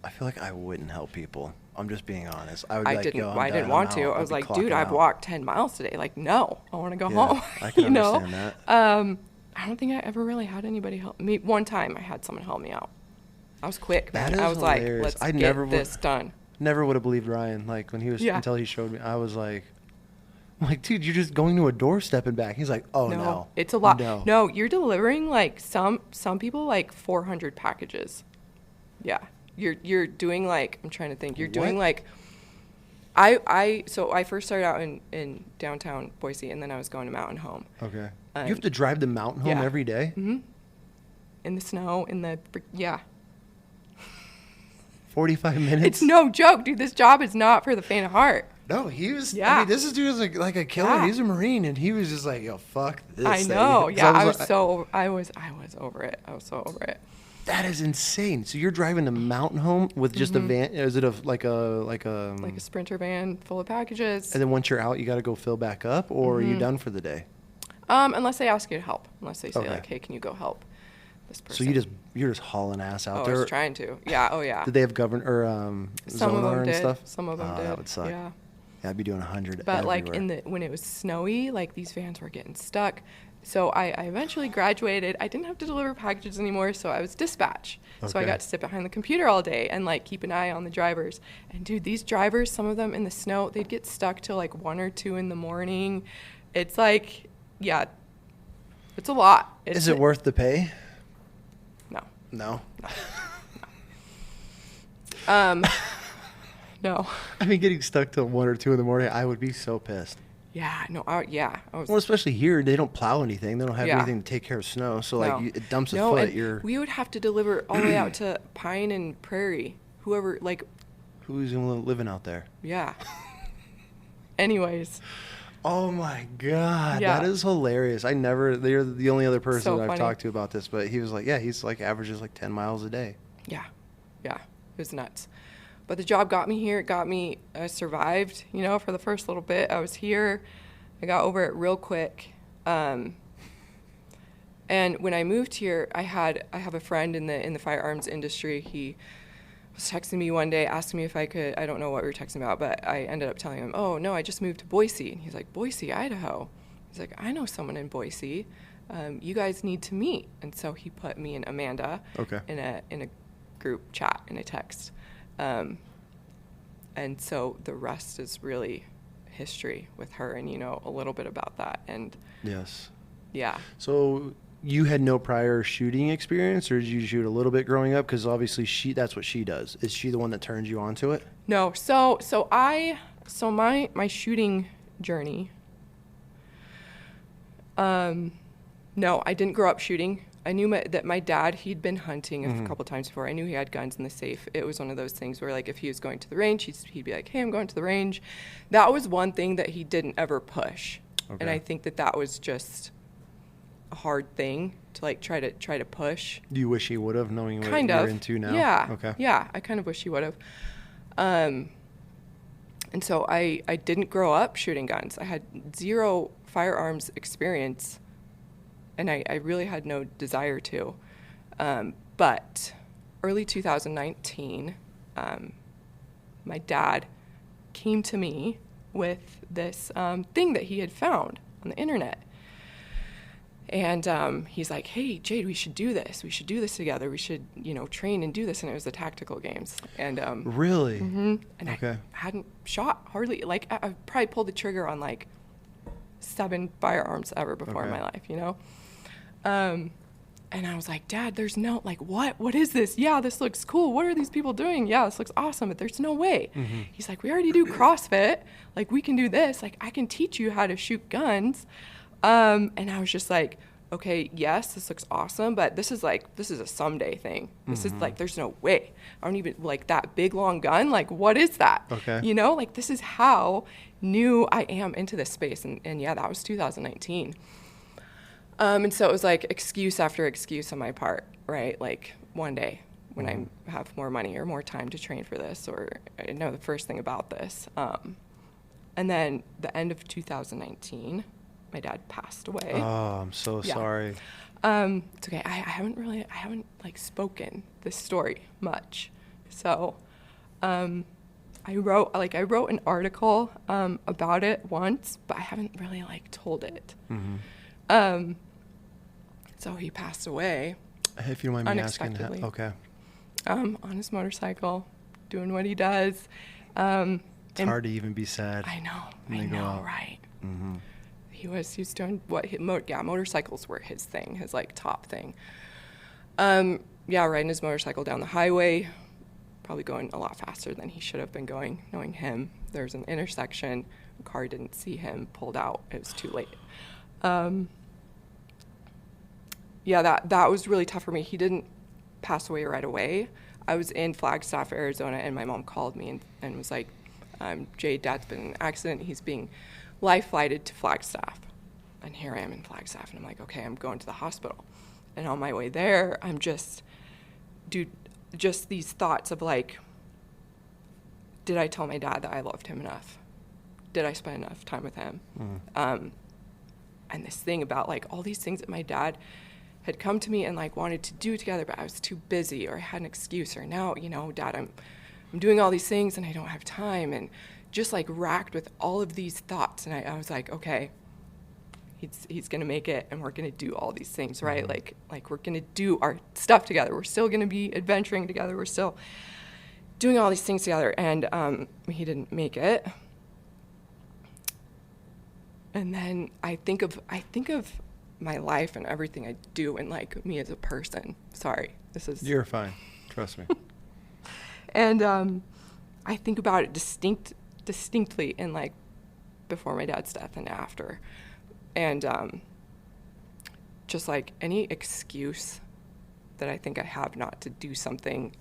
I feel like I wouldn't help people. I'm just being honest. I didn't want to. I was like, dude, I've walked 10 miles today. Like, no, I want to go home. I can understand that. I don't think I ever really had anybody help me. One time I had someone help me out. I was quick, man. I was hilarious. Like, let's get this done. Never would have believed Ryan. Like, when he was, until he showed me, I was like, I'm like, dude, you're just going to a doorstep and back. He's like, oh, no. It's a lot. No, you're delivering, like, some people, like, 400 packages. Yeah. You're doing, like, I'm trying to think. You're doing, like, so I first started out in downtown Boise, and then I was going to Mountain Home. Okay. You have to drive to Mountain Home every day? Mm-hmm. In the snow, 45 minutes? It's no joke, dude. This job is not for the faint of heart. No, he was, I mean, this dude is like a killer. Yeah. He's a Marine, and he was just like, yo, fuck this I know. Thing. Yeah, I was over it. I was so over it. That is insane. So you're driving to Mountain Home with just a van? Is it like a Sprinter van full of packages? And then once you're out, you got to go fill back up, or are you done for the day? Unless they ask you to help. Unless they say like, hey, can you go help this person? So you're just hauling ass out there. I was trying to. Yeah. Oh yeah. Did they have sonar and stuff? Some of them did. That would suck. Yeah. I'd be doing 100. But everywhere. like when it was snowy, like these vans were getting stuck. So I eventually graduated. I didn't have to deliver packages anymore, so I was dispatch. Okay. So I got to sit behind the computer all day and like keep an eye on the drivers. And dude, these drivers, some of them in the snow, they'd get stuck till like 1 or 2 in the morning. It's like, yeah, it's a lot. Is it worth the pay? No. No. I mean, getting stuck till 1 or 2 in the morning, I would be so pissed. Yeah, no, I was. Well, especially here, they don't plow anything. They don't have anything to take care of snow. So, like, it dumps a foot. We would have to deliver all the way out to Pine and Prairie. Who's living out there? Yeah. Anyways. Oh, my God. Yeah. That is hilarious. They're the only other person I've talked to about this. But he was like, he's like averages like 10 miles a day. Yeah. It was nuts. But the job got me here. I survived, for the first little bit. I was here. I got over it real quick. And when I moved here, I have a friend in the firearms industry. He was texting me one day, asking me if I could, I don't know what we were texting about, but I ended up telling him, oh, no, I just moved to Boise. And he's like, Boise, Idaho. He's like, I know someone in Boise. You guys need to meet. And so he put me and Amanda in a group chat, in a text. And so the rest is really history with her and, a little bit about that. And yes. Yeah. So you had no prior shooting experience, or did you shoot a little bit growing up? Because obviously that's what she does. Is she the one that turns you onto it? No. So my shooting journey, no, I didn't grow up shooting. I knew that my dad, he'd been hunting a couple times before. I knew he had guns in the safe. It was one of those things where, like, if he was going to the range, he'd be like, hey, I'm going to the range. That was one thing that he didn't ever push. Okay. And I think that was just a hard thing to, like, try to push. Do you wish he would have, knowing what you're into now? Yeah. Okay. Yeah, I kind of wish he would have. And so I didn't grow up shooting guns. I had zero firearms experience. And I really had no desire to. But early 2019, my dad came to me with this thing that he had found on the internet. And he's like, hey, Jade, we should do this. We should do this together. We should, train and do this. And it was the tactical games. And really? Mm-hmm. And I hadn't shot hardly. Like, I probably pulled the trigger on, like, 7 firearms ever before in my life, And I was like, Dad, there's no, like, what is this? Yeah, this looks cool. What are these people doing? Yeah, this looks awesome, but there's no way. Mm-hmm. He's like, we already do CrossFit. Like, we can do this. Like, I can teach you how to shoot guns. And I was just like, okay, yes, this looks awesome, but this is a someday thing. This is like, there's no way. I don't even, like, that big long gun, like, what is that? Okay. You know, like, this is how new I am into this space. And yeah, that was 2019. And so it was like excuse after excuse on my part, right? Like, one day when I have more money or more time to train for this, or I know the first thing about this. And then the end of 2019, my dad passed away. Oh, I'm so sorry. It's okay. I haven't like spoken this story much. So, I wrote an article, about it once, but I haven't really like told it. So he passed away. If you don't mind me asking, okay. On his motorcycle, doing what he does. It's hard to even be sad. I know, right? Mm-hmm. He was doing motorcycles were his thing, his like top thing. Riding his motorcycle down the highway, probably going a lot faster than he should have been going, knowing him. There was an intersection, a car didn't see him, pulled out, it was too late. That was really tough for me. He didn't pass away right away. I was in Flagstaff, Arizona, and my mom called me and was like, Jade, Dad's been in an accident. He's being life flighted to Flagstaff. And here I am in Flagstaff, and I'm like, okay, I'm going to the hospital. And on my way there, I'm just these thoughts of like, did I tell my dad that I loved him enough? Did I spend enough time with him? And this thing about like all these things that my dad had come to me and like wanted to do together, but I was too busy, or I had an excuse, or now, Dad, I'm doing all these things and I don't have time, and just like racked with all of these thoughts. And I was like, okay, he's gonna make it, and we're gonna do all these things, right? Like we're gonna do our stuff together. We're still gonna be adventuring together. We're still doing all these things together. And he didn't make it. And then I think of my life and everything I do, and like me as a person. Sorry, You're fine. Trust me. And I think about it distinctly in like before my dad's death and after. And just like any excuse that I think I have not to do something,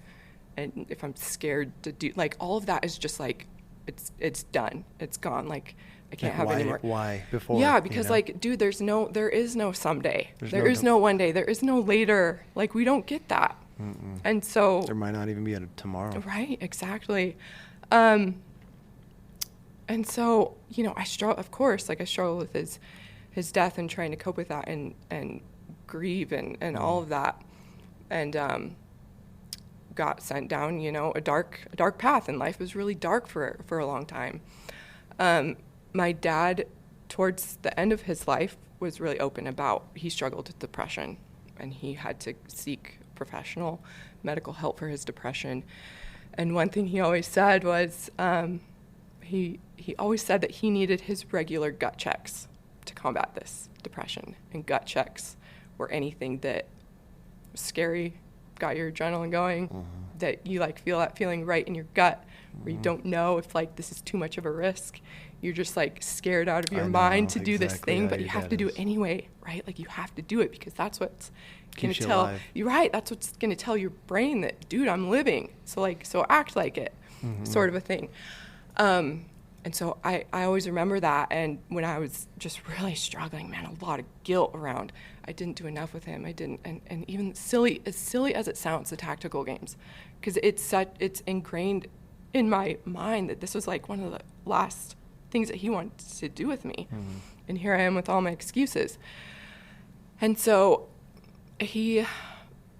and if I'm scared to do, like, all of that is just like, it's done. It's gone. Like, I can't have any more. Why? Before? Yeah, because like, dude, there is no someday. There is no one day. There is no later. Like, we don't get that. Mm-mm. And so there might not even be a tomorrow. Right, exactly. And so, I struggle with his death and trying to cope with that and grieve and all of that. And got sent down, a dark path, and life was really dark for a long time. My dad, towards the end of his life, was really open about he struggled with depression, and he had to seek professional medical help for his depression. And one thing he always said was he always said that he needed his regular gut checks to combat this depression. And gut checks were anything that was scary, got your adrenaline going, that you like feel that feeling right in your gut, where you don't know if like this is too much of a risk. You're just like scared out of your mind to do this thing, but you have to do it anyway, right? Like, you have to do it because that's what's going to tell you, right? That's what's going to tell your brain that, dude, I'm living. So act like it, sort of a thing. And so I always remember that. And when I was just really struggling, man, a lot of guilt around, I didn't do enough with him. I didn't, and even as silly as it sounds, the tactical games, because it's ingrained in my mind that this was like one of the last things that he wanted to do with me. And here I am with all my excuses. And so he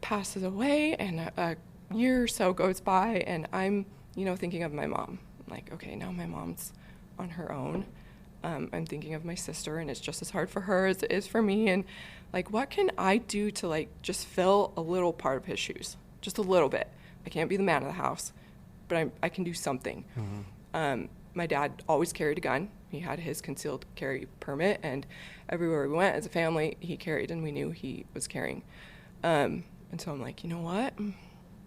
passes away, and a year or so goes by, and I'm, thinking of my mom. I'm like, okay, now my mom's on her own. I'm thinking of my sister, and it's just as hard for her as it is for me. And like, what can I do to like just fill a little part of his shoes? Just a little bit. I can't be the man of the house, but I can do something. My dad always carried a gun. He had his concealed carry permit, and everywhere we went as a family, he carried, and we knew he was carrying. And so I'm like, you know what?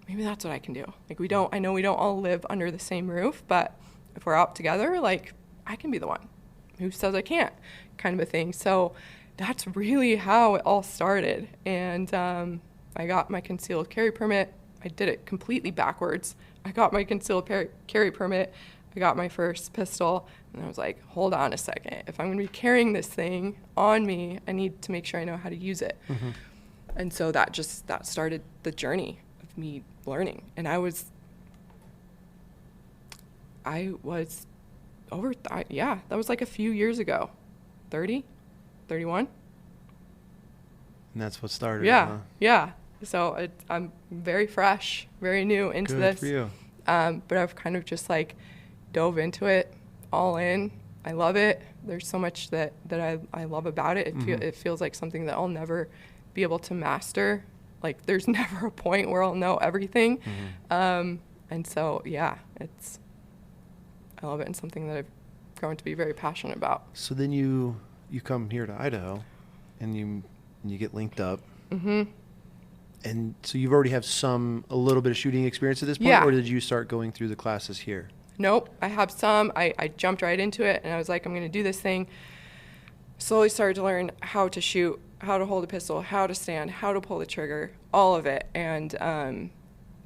Maybe that's what I can do. Like, I know we don't all live under the same roof, but if we're out together, like, I can be the one. Who says I can't? Kind of a thing. So that's really how it all started. And I got my concealed carry permit. I did it completely backwards. I got my concealed carry permit. I got my first pistol, and I was like, hold on a second. If I'm going to be carrying this thing on me, I need to make sure I know how to use it. Mm-hmm. And so that started the journey of me learning. And I was that was like a few years ago. 30, 31. And that's what started. Yeah, huh? yeah. So I'm very fresh, very new into this. Good for you. But I've kind of just like dove into it all in. I love it. There's so much that I love about it. It feels like something that I'll never be able to master. Like there's never a point where I'll know everything. Mm-hmm. And so, yeah, I love it, and something that I've grown to be very passionate about. So then you come here to Idaho, and you get linked up. Mm-hmm. And so you've already have a little bit of shooting experience at this point, or did you start going through the classes here? Nope, I have some. I jumped right into it, and I was like, I'm going to do this thing. Slowly started to learn how to shoot, how to hold a pistol, how to stand, how to pull the trigger, all of it. And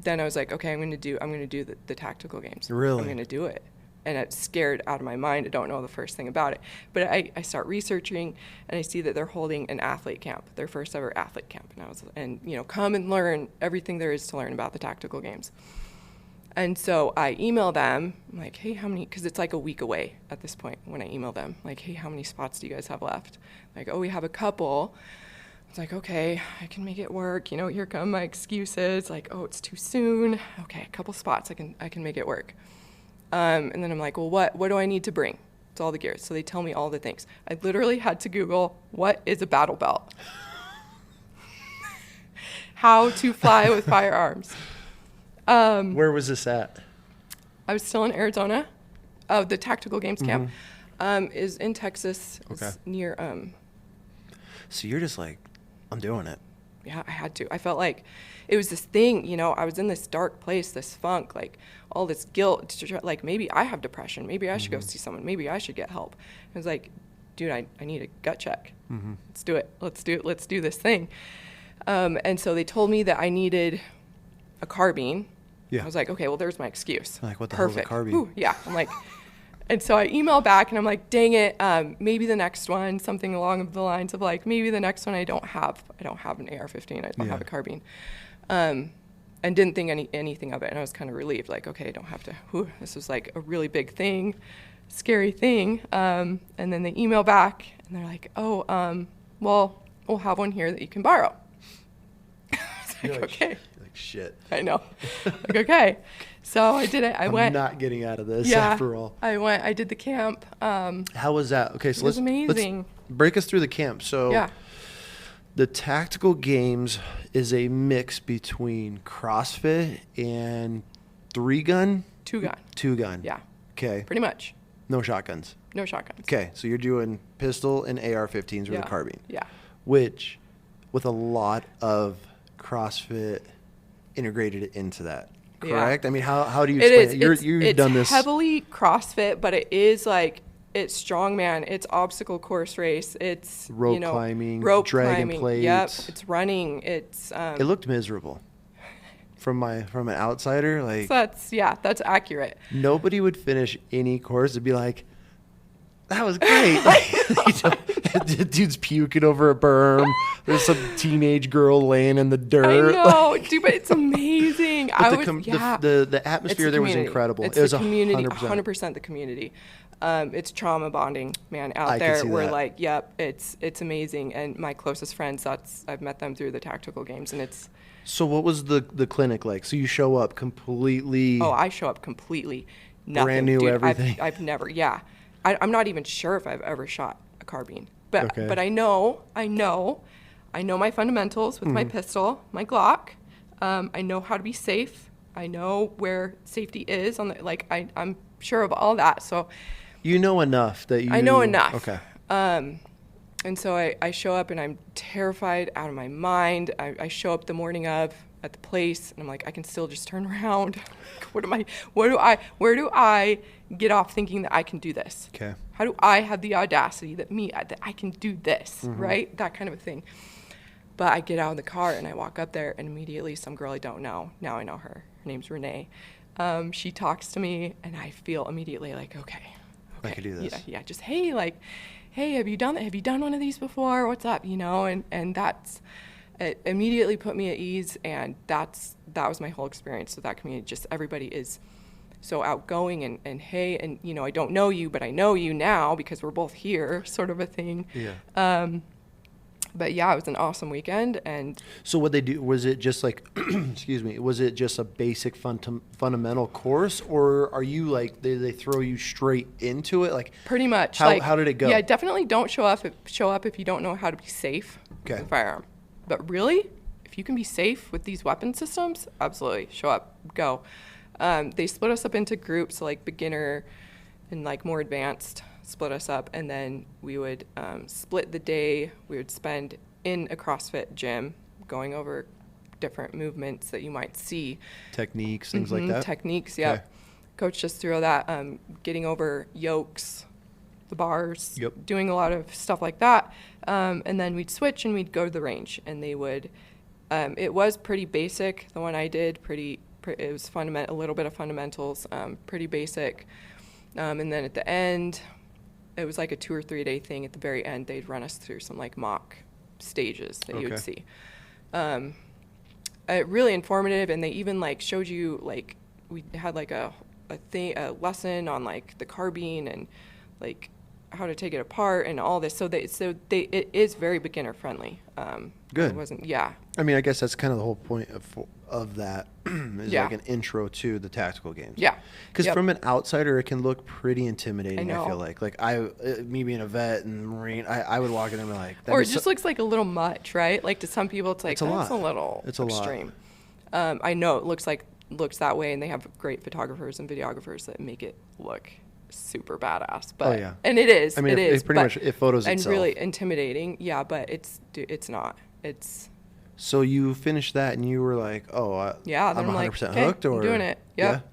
then I was like, okay, I'm going to do the tactical games. Really? I'm going to do it. And it's scared out of my mind. I don't know the first thing about it. But I start researching, and I see that they're holding an athlete camp, their first ever athlete camp. And come and learn everything there is to learn about the tactical games. And so I email them. I'm like, hey, how many? Because it's like a week away at this point when I email them. Like, hey, how many spots do you guys have left? Like, oh, we have a couple. It's like, okay, I can make it work. Here come my excuses. Like, oh, it's too soon. Okay, a couple spots. I can make it work. And then I'm like, well, what do I need to bring? It's all the gear. So they tell me all the things. I literally had to Google, what is a battle belt? How to fly with firearms. Where was this at? I was still in Arizona. Oh, the tactical games camp is in Texas. Okay. It's near. So you're just like, I'm doing it. Yeah, I had to. I felt like it was this thing, I was in this dark place, this funk, like all this guilt, like maybe I have depression, maybe I should go see someone, maybe I should get help. I was like, dude, I need a gut check. Mm-hmm. Let's do this thing. And so they told me that I needed a carbine. Yeah. I was like, okay, well, there's my excuse. Like, what the hell is a carbine? Ooh, yeah. I'm like, and so I email back, and I'm like, dang it, maybe the next one, something along the lines of like, maybe the next one I don't have an AR-15, I don't have a carbine. And didn't think anything of it, and I was kind of relieved, like, okay, I don't have to, this was like a really big thing, scary thing. And then they email back, and they're like, oh, well, we'll have one here that you can borrow. I was like, okay. Like, shit. I know. Like, okay. So I did it. I'm not getting out of this after all. I did the camp. How was that? Okay, so let's break us through the camp. So the tactical games is a mix between CrossFit and 3-gun? 2-gun. 2-gun. Yeah. Okay. Pretty much. No shotguns. No shotguns. Okay, so you're doing pistol and AR-15s with a carbine. Yeah. Which, with a lot of CrossFit integrated into that. Correct? Yeah. I mean, how do you explain it? You've done this. It's heavily CrossFit, but it is like, it's strongman, it's obstacle course race, it's rope climbing, dragon plates. Yep, it's running. It's it looked miserable from an outsider. Like that's accurate. Nobody would finish any course and be like, that was great. Like, dude's puking over a berm. There's some teenage girl laying in the dirt. I know, dude, but it's amazing. The atmosphere there was incredible. It was a community, 100% the community. It's trauma bonding, man, out there. We're like, yep, it's amazing. And my closest friends, I've met them through the tactical games, and it's. So what was the clinic like? So you show up completely. Oh, I show up completely. Nothing, brand new, dude, everything. I've never, I'm not even sure if I've ever shot a carbine, but I know my fundamentals with my pistol, my Glock. I know how to be safe. I know where safety is I'm sure of all that. So you know enough that you. I know enough. Okay. And so I show up, and I'm terrified out of my mind. I show up the morning of, at the place, and I'm like, I can still just turn around. Where do I get off thinking that I can do this? Okay. How do I have the audacity that I can do this, right? That kind of a thing. But I get out of the car and I walk up there, and immediately some girl I don't know, now I know her. Her name's Renee. She talks to me, and I feel immediately like, okay. I can do this. Yeah, just, hey, have you done that? Have you done one of these before? What's up? And that's, it immediately put me at ease, and that was my whole experience with that community. Just everybody is so outgoing and hey, and I don't know you, but I know you now because we're both here, sort of a thing. Yeah. But yeah, it was an awesome weekend. And so what they do, was it just like, excuse me, was it just a basic fundamental course, or are you like, they throw you straight into it? Like pretty much. How did it go? Yeah, definitely don't show up if you don't know how to be safe with a firearm. But really, if you can be safe with these weapon systems, absolutely, show up, go. They split us up into groups, like beginner and like more advanced, split us up, and then we would split the day. We would spend in a CrossFit gym going over different movements that you might see. Techniques, things like that? Techniques, yeah. Okay. Coach just threw that, getting over yokes, the bars, doing a lot of stuff like that. And then we'd switch and we'd go to the range, and they would, it was pretty basic. The one I did, it was a little bit of fundamentals, pretty basic. And then at the end, it was like a 2 or 3 day thing. At the very end, they'd run us through some like mock stages that you would see. Really informative, and they even like showed you, like, we had like a lesson on like the carbine and like how to take it apart and all this. It is very beginner friendly. Good. It wasn't. Yeah. I mean, I guess that's kind of the whole point of that is like an intro to the tactical games. Yeah. Because from an outsider, it can look pretty intimidating. I feel like me being a vet and Marine, I would walk in and be like, or it just looks like a little much, right? Like to some people, it's like, that's a little extreme. I know it looks that way, and they have great photographers and videographers that make it look super badass. But and it is. I mean, it pretty much photos and itself. And really intimidating. Yeah, but it's not. It's. So you finished that and you were like, oh, I'm 100% hooked, or I'm doing it. Yep.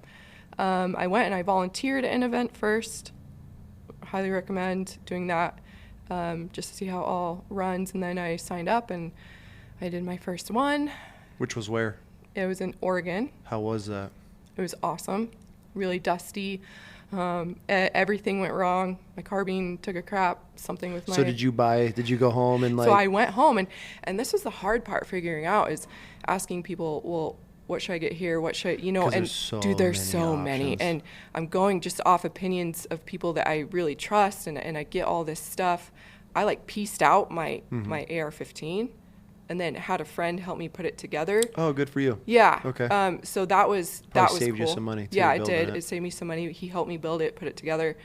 Yeah. I went and I volunteered at an event first. Highly recommend doing that, just to see how it all runs. And then I signed up and I did my first one. Which was where? It was in Oregon. How was that? It was awesome. Really dusty. Everything went wrong. My carbine took a crap. Something with my. So did you go home and like? So I went home and this was the hard part, figuring out, is asking people, well, what should I get here? What should and there's so many, and I'm going just off opinions of people that I really trust, and I get all this stuff. I like pieced out my AR-15. And then had a friend help me put it together. Oh, good for you. Yeah. Okay. So that was saved cool. You some money too. Yeah, it did. It saved me some money. He helped me build it, put it together,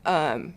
and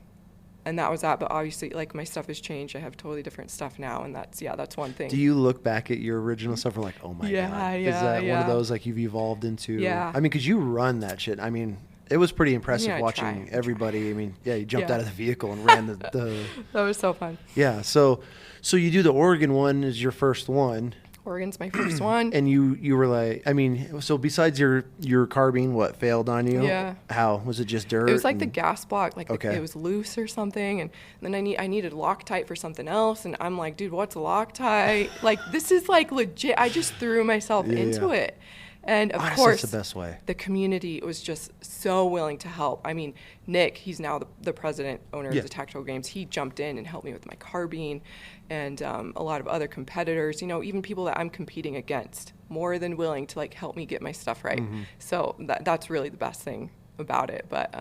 that was that. But obviously, like, my stuff has changed. I have totally different stuff now, and that's one thing. Do you look back at your original stuff and like, oh my god, is that one of those like you've evolved into? Yeah. I mean, because you run that shit. I mean, it was pretty impressive watching everybody. I mean, you jumped out of the vehicle and ran the. That was so fun. Yeah. So you do the Oregon one is your first one. Oregon's my first one. And you were like, I mean, so besides your carbine, what failed on you? Yeah. How? Was it just dirt? It was like the gas block, like it was loose or something. And then I needed Loctite for something else. And I'm like, dude, what's Loctite? Like, this is like legit. I just threw myself into it. And of course, that's the best way. The community was just so willing to help. I mean, Nick, he's now the president, owner of the Tactical Games. He jumped in and helped me with my carbine, and a lot of other competitors, even people that I'm competing against, more than willing to like help me get my stuff right. Mm-hmm. So that's really the best thing about it. But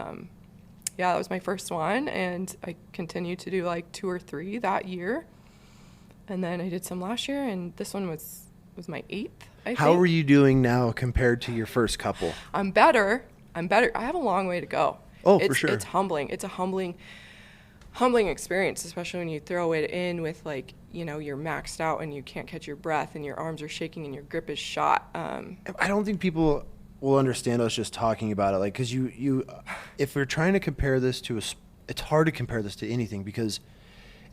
that was my first one, and I continued to do like 2 or 3 that year, and then I did some last year, and this one was my 8th. How are you doing now compared to your first couple? I'm better. I have a long way to go. Oh, for sure. It's humbling. It's a humbling experience, especially when you throw it in with like, you're maxed out and you can't catch your breath and your arms are shaking and your grip is shot. I don't think people will understand us just talking about it. Like, because you if we're trying to compare this to it's hard to compare this to anything, because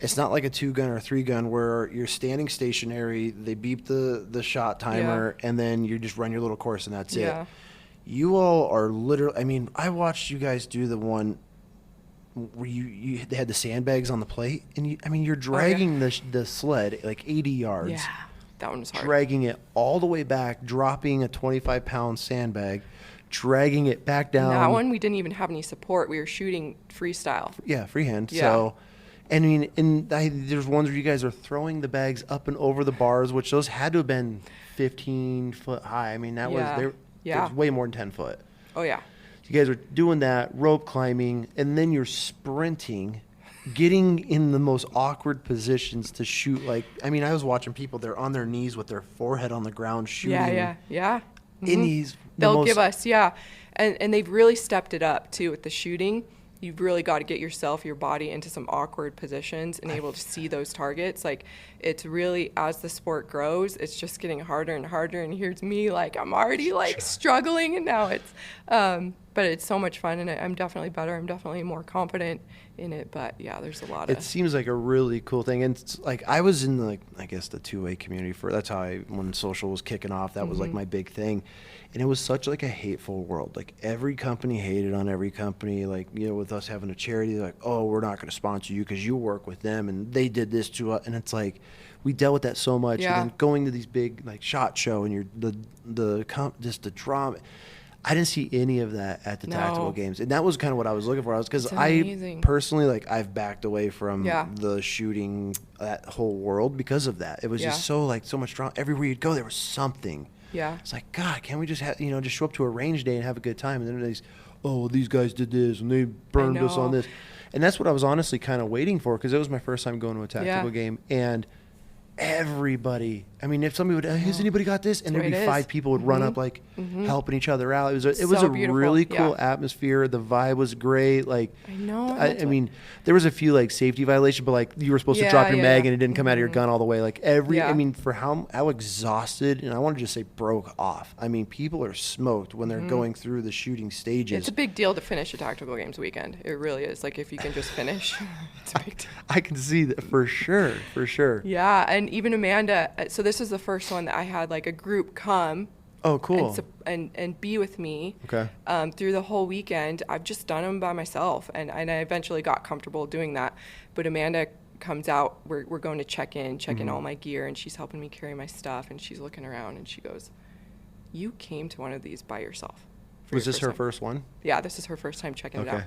It's not like a 2-gun or 3-gun where you're standing stationary, they beep the shot timer, and then you just run your little course and that's it. You all are literally, I mean, I watched you guys do the one where they had the sandbags on the plate, and you're dragging the sled like 80 yards. Yeah, that one was hard. Dragging it all the way back, dropping a 25-pound sandbag, dragging it back down. That one, we didn't even have any support. We were shooting freestyle. Yeah, freehand. Yeah. So, and I mean, there's ones where you guys are throwing the bags up and over the bars, which those had to have been 15 foot high. I mean, that was way more than 10 foot. Oh, yeah. You guys are doing that, rope climbing, and then you're sprinting, getting in the most awkward positions to shoot. Like, I mean, I was watching people, they're on their knees with their forehead on the ground shooting. Yeah. In these, they'll give us, and they've really stepped it up too with the shooting. You've really got to get your body into some awkward positions and able to see those targets. Like, it's really, as the sport grows, it's just getting harder and harder. And here's me, like, I'm already like struggling, and now it's, but it's so much fun, and I'm definitely better. I'm definitely more confident in it. But yeah, there's a lot of. It seems like a really cool thing, and it's like I was in the, I guess, the two-way community that's how when social was kicking off. That was like my big thing, and it was such like a hateful world. Like, every company hated on every company. Like, you know, with us having a charity, like, oh, we're not going to sponsor you because you work with them, and they did this to us, and it's like we dealt with that so much. And then going to these big like SHOT Show, and just the drama. I didn't see any of that at the tactical games, and that was kind of what I was looking for. Because I personally, like, I've backed away from the shooting, that whole world, because of that. It was just so much drama. Everywhere you'd go, there was something. Yeah, it's like, God, can't we just just show up to a range day and have a good time? And then these guys did this and they burned us on this, and that's what I was honestly kind of waiting for, because it was my first time going to a tactical game, and everybody, I mean, if somebody would, has anybody got this? And there'd be 5 people would run up, like, helping each other out. It was a really cool atmosphere. The vibe was great. Like, I mean, there was a few like safety violations, but like you were supposed to drop your mag and it didn't come out of your gun all the way. Like I mean, for how exhausted, and I want to just say broke off. I mean, people are smoked when they're going through the shooting stages. It's a big deal to finish a tactical games weekend. It really is. Like, if you can just finish, it's a big deal. I can see that for sure. Yeah, and even Amanda, so this is the first one that I had like a group come. Oh, cool. And be with me. Okay. Through the whole weekend. I've just done them by myself, and I eventually got comfortable doing that. But Amanda comes out. We're going to check in all my gear, and she's helping me carry my stuff, and she's looking around, and she goes, "You came to one of these by yourself." Was this her first one? Yeah, this is her first time checking it out.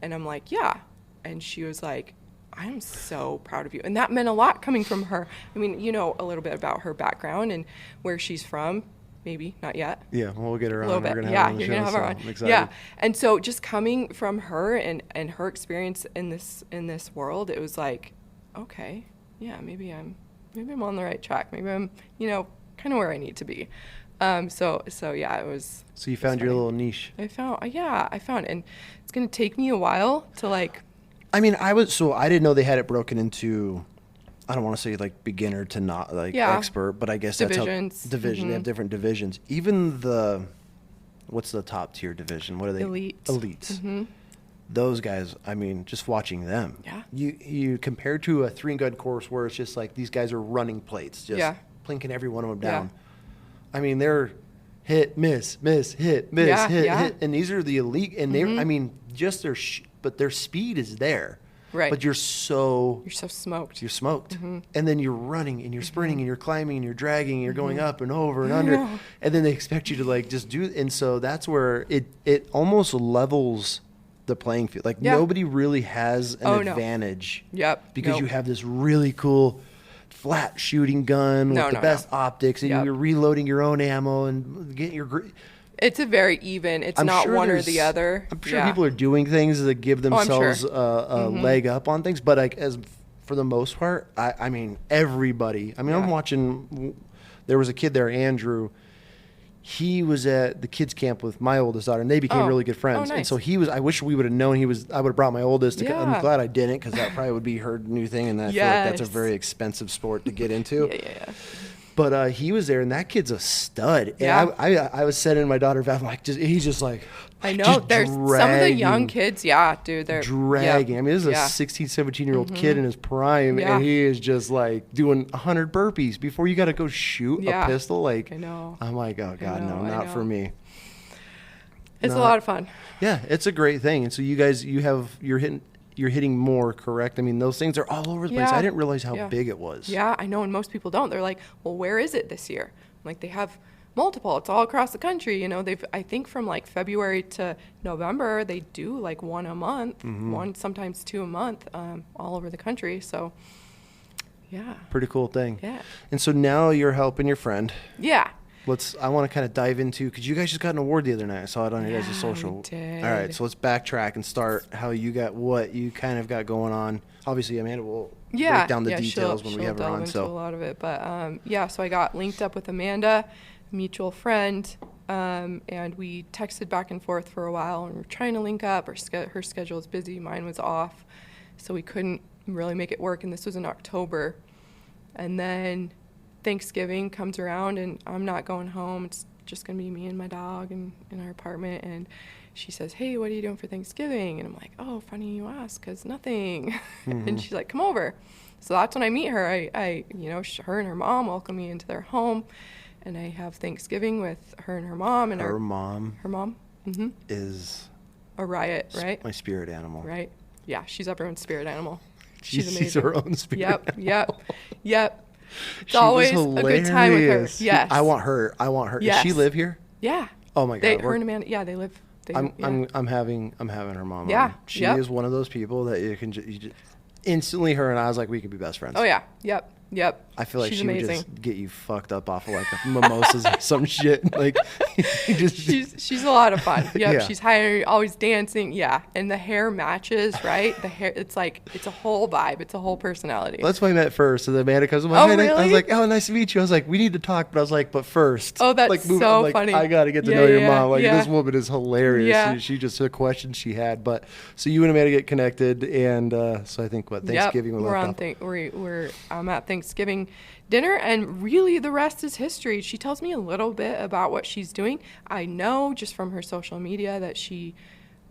And I'm like, yeah. And she was like, I'm so proud of you. And that meant a lot coming from her. I mean, you know a little bit about her background and where she's from. Maybe, not yet. Yeah, we'll get her on. A little bit. We're gonna have her on the you're going to have her on. I'm excited. Yeah. And so just coming from her and her experience in this world, it was like, okay, yeah, maybe I'm on the right track. Maybe I'm, kind of where I need to be. So yeah, it was. So you found your little niche. I found, and it's going to take me a while to like. I mean, I didn't know they had it broken into, I don't want to say like beginner to not like expert, but I guess divisions. That's how division. They have different divisions. Even what's the top tier division? What are they? Elites. Mm-hmm. Those guys, I mean, just watching them. Yeah. You compared to a 3-gun course where it's just like these guys are running plates, just plinking every one of them down. Yeah. I mean, they're hit, miss, hit, miss, hit, and these are the elite, and they're, I mean, just but their speed is there. Right. But you're so smoked. You're smoked. Mm-hmm. And then you're running and you're sprinting and you're climbing and you're dragging and you're going up and over and under. And then they expect you to like just do, and so that's where it almost levels the playing field. Like nobody really has an advantage. Yep. Because you have this really cool flat shooting gun with the best optics, and you're reloading your own ammo and getting your. It's a very even. It's not one or the other. I'm sure people are doing things that give themselves a leg up on things, but like for the most part, I mean everybody. I mean, I'm watching. There was a kid there, Andrew. He was at the kids camp with my oldest daughter, and they became really good friends. Nice. And so he was. I wish we would have known he was. I would have brought my oldest. I'm glad I didn't, because that probably would be her new thing, and I feel like that's a very expensive sport to get into. Yeah. But he was there, and that kid's a stud. Yeah. And I was sending my daughter back. I'm like, he's just like, I know. There's some of the young kids. Yeah, dude. They're dragging. I mean, this is a 16, 17-year-old kid in his prime, and he is just like doing 100 burpees before you got to go shoot a pistol. Like, I know. I'm like, oh God, no, not for me. It's a lot of fun. Yeah, it's a great thing. And so you guys, you're hitting more, correct? I mean, those things are all over the place. I didn't realize how big it was. Yeah, I know, and most people don't. They're like, well, where is it this year? Like, they have multiple. It's all across the country. You know, I think from like February to November, they do like one a month, one, sometimes 2 a month, all over the country. So, yeah. Pretty cool thing. Yeah. And so now you're helping your friend. Yeah. I want to kind of dive into, because you guys just got an award the other night. I saw it on your guys' social. We did. All right, so let's backtrack and start how you got what you kind of got going on. Obviously, Amanda will break down the details when we have her on. So a lot of it, but so I got linked up with Amanda, a mutual friend, and we texted back and forth for a while, and we're trying to link up. Her schedule is busy, mine was off, so we couldn't really make it work. And this was in October, and then Thanksgiving comes around and I'm not going home. It's just going to be me and my dog in our apartment. And she says, hey, what are you doing for Thanksgiving? And I'm like, oh, funny you ask, because nothing. And she's like, come over. So that's when I meet her. I her and her mom welcome me into their home. And I have Thanksgiving with her and her mom. And her mom is a riot, right? My spirit animal. Right. Yeah, she's everyone's spirit animal. She's amazing. She's her own spirit animal. Yep. It's always a good time with her. Yes. I want her. Yes. Does she live here? Yeah. Oh my God. Her and Amanda. They live. I'm having her mom. Yeah. On. She is one of those people that you just instantly. Her and I was like, we could be best friends. Oh yeah. Yep. I feel like she's she amazing. would just get you fucked up off of like mimosas or some shit. Like, she's a lot of fun. Yep. Yeah. She's high, always dancing. Yeah. And the hair matches, right? The hair, it's a whole vibe. It's a whole personality. Well, that's why I met first. So then Amanda comes, really? I was like, oh, nice to meet you. I was like, we need to talk. But I was like, but first. Oh, that's so funny. I got to get to know your mom. Like, this woman is hilarious. Yeah. She just took questions she had. But so you and Amanda get connected. And so I think, Thanksgiving we're on I'm at Thanksgiving dinner, and really the rest is history. She tells me a little bit about what she's doing. I know just from her social media that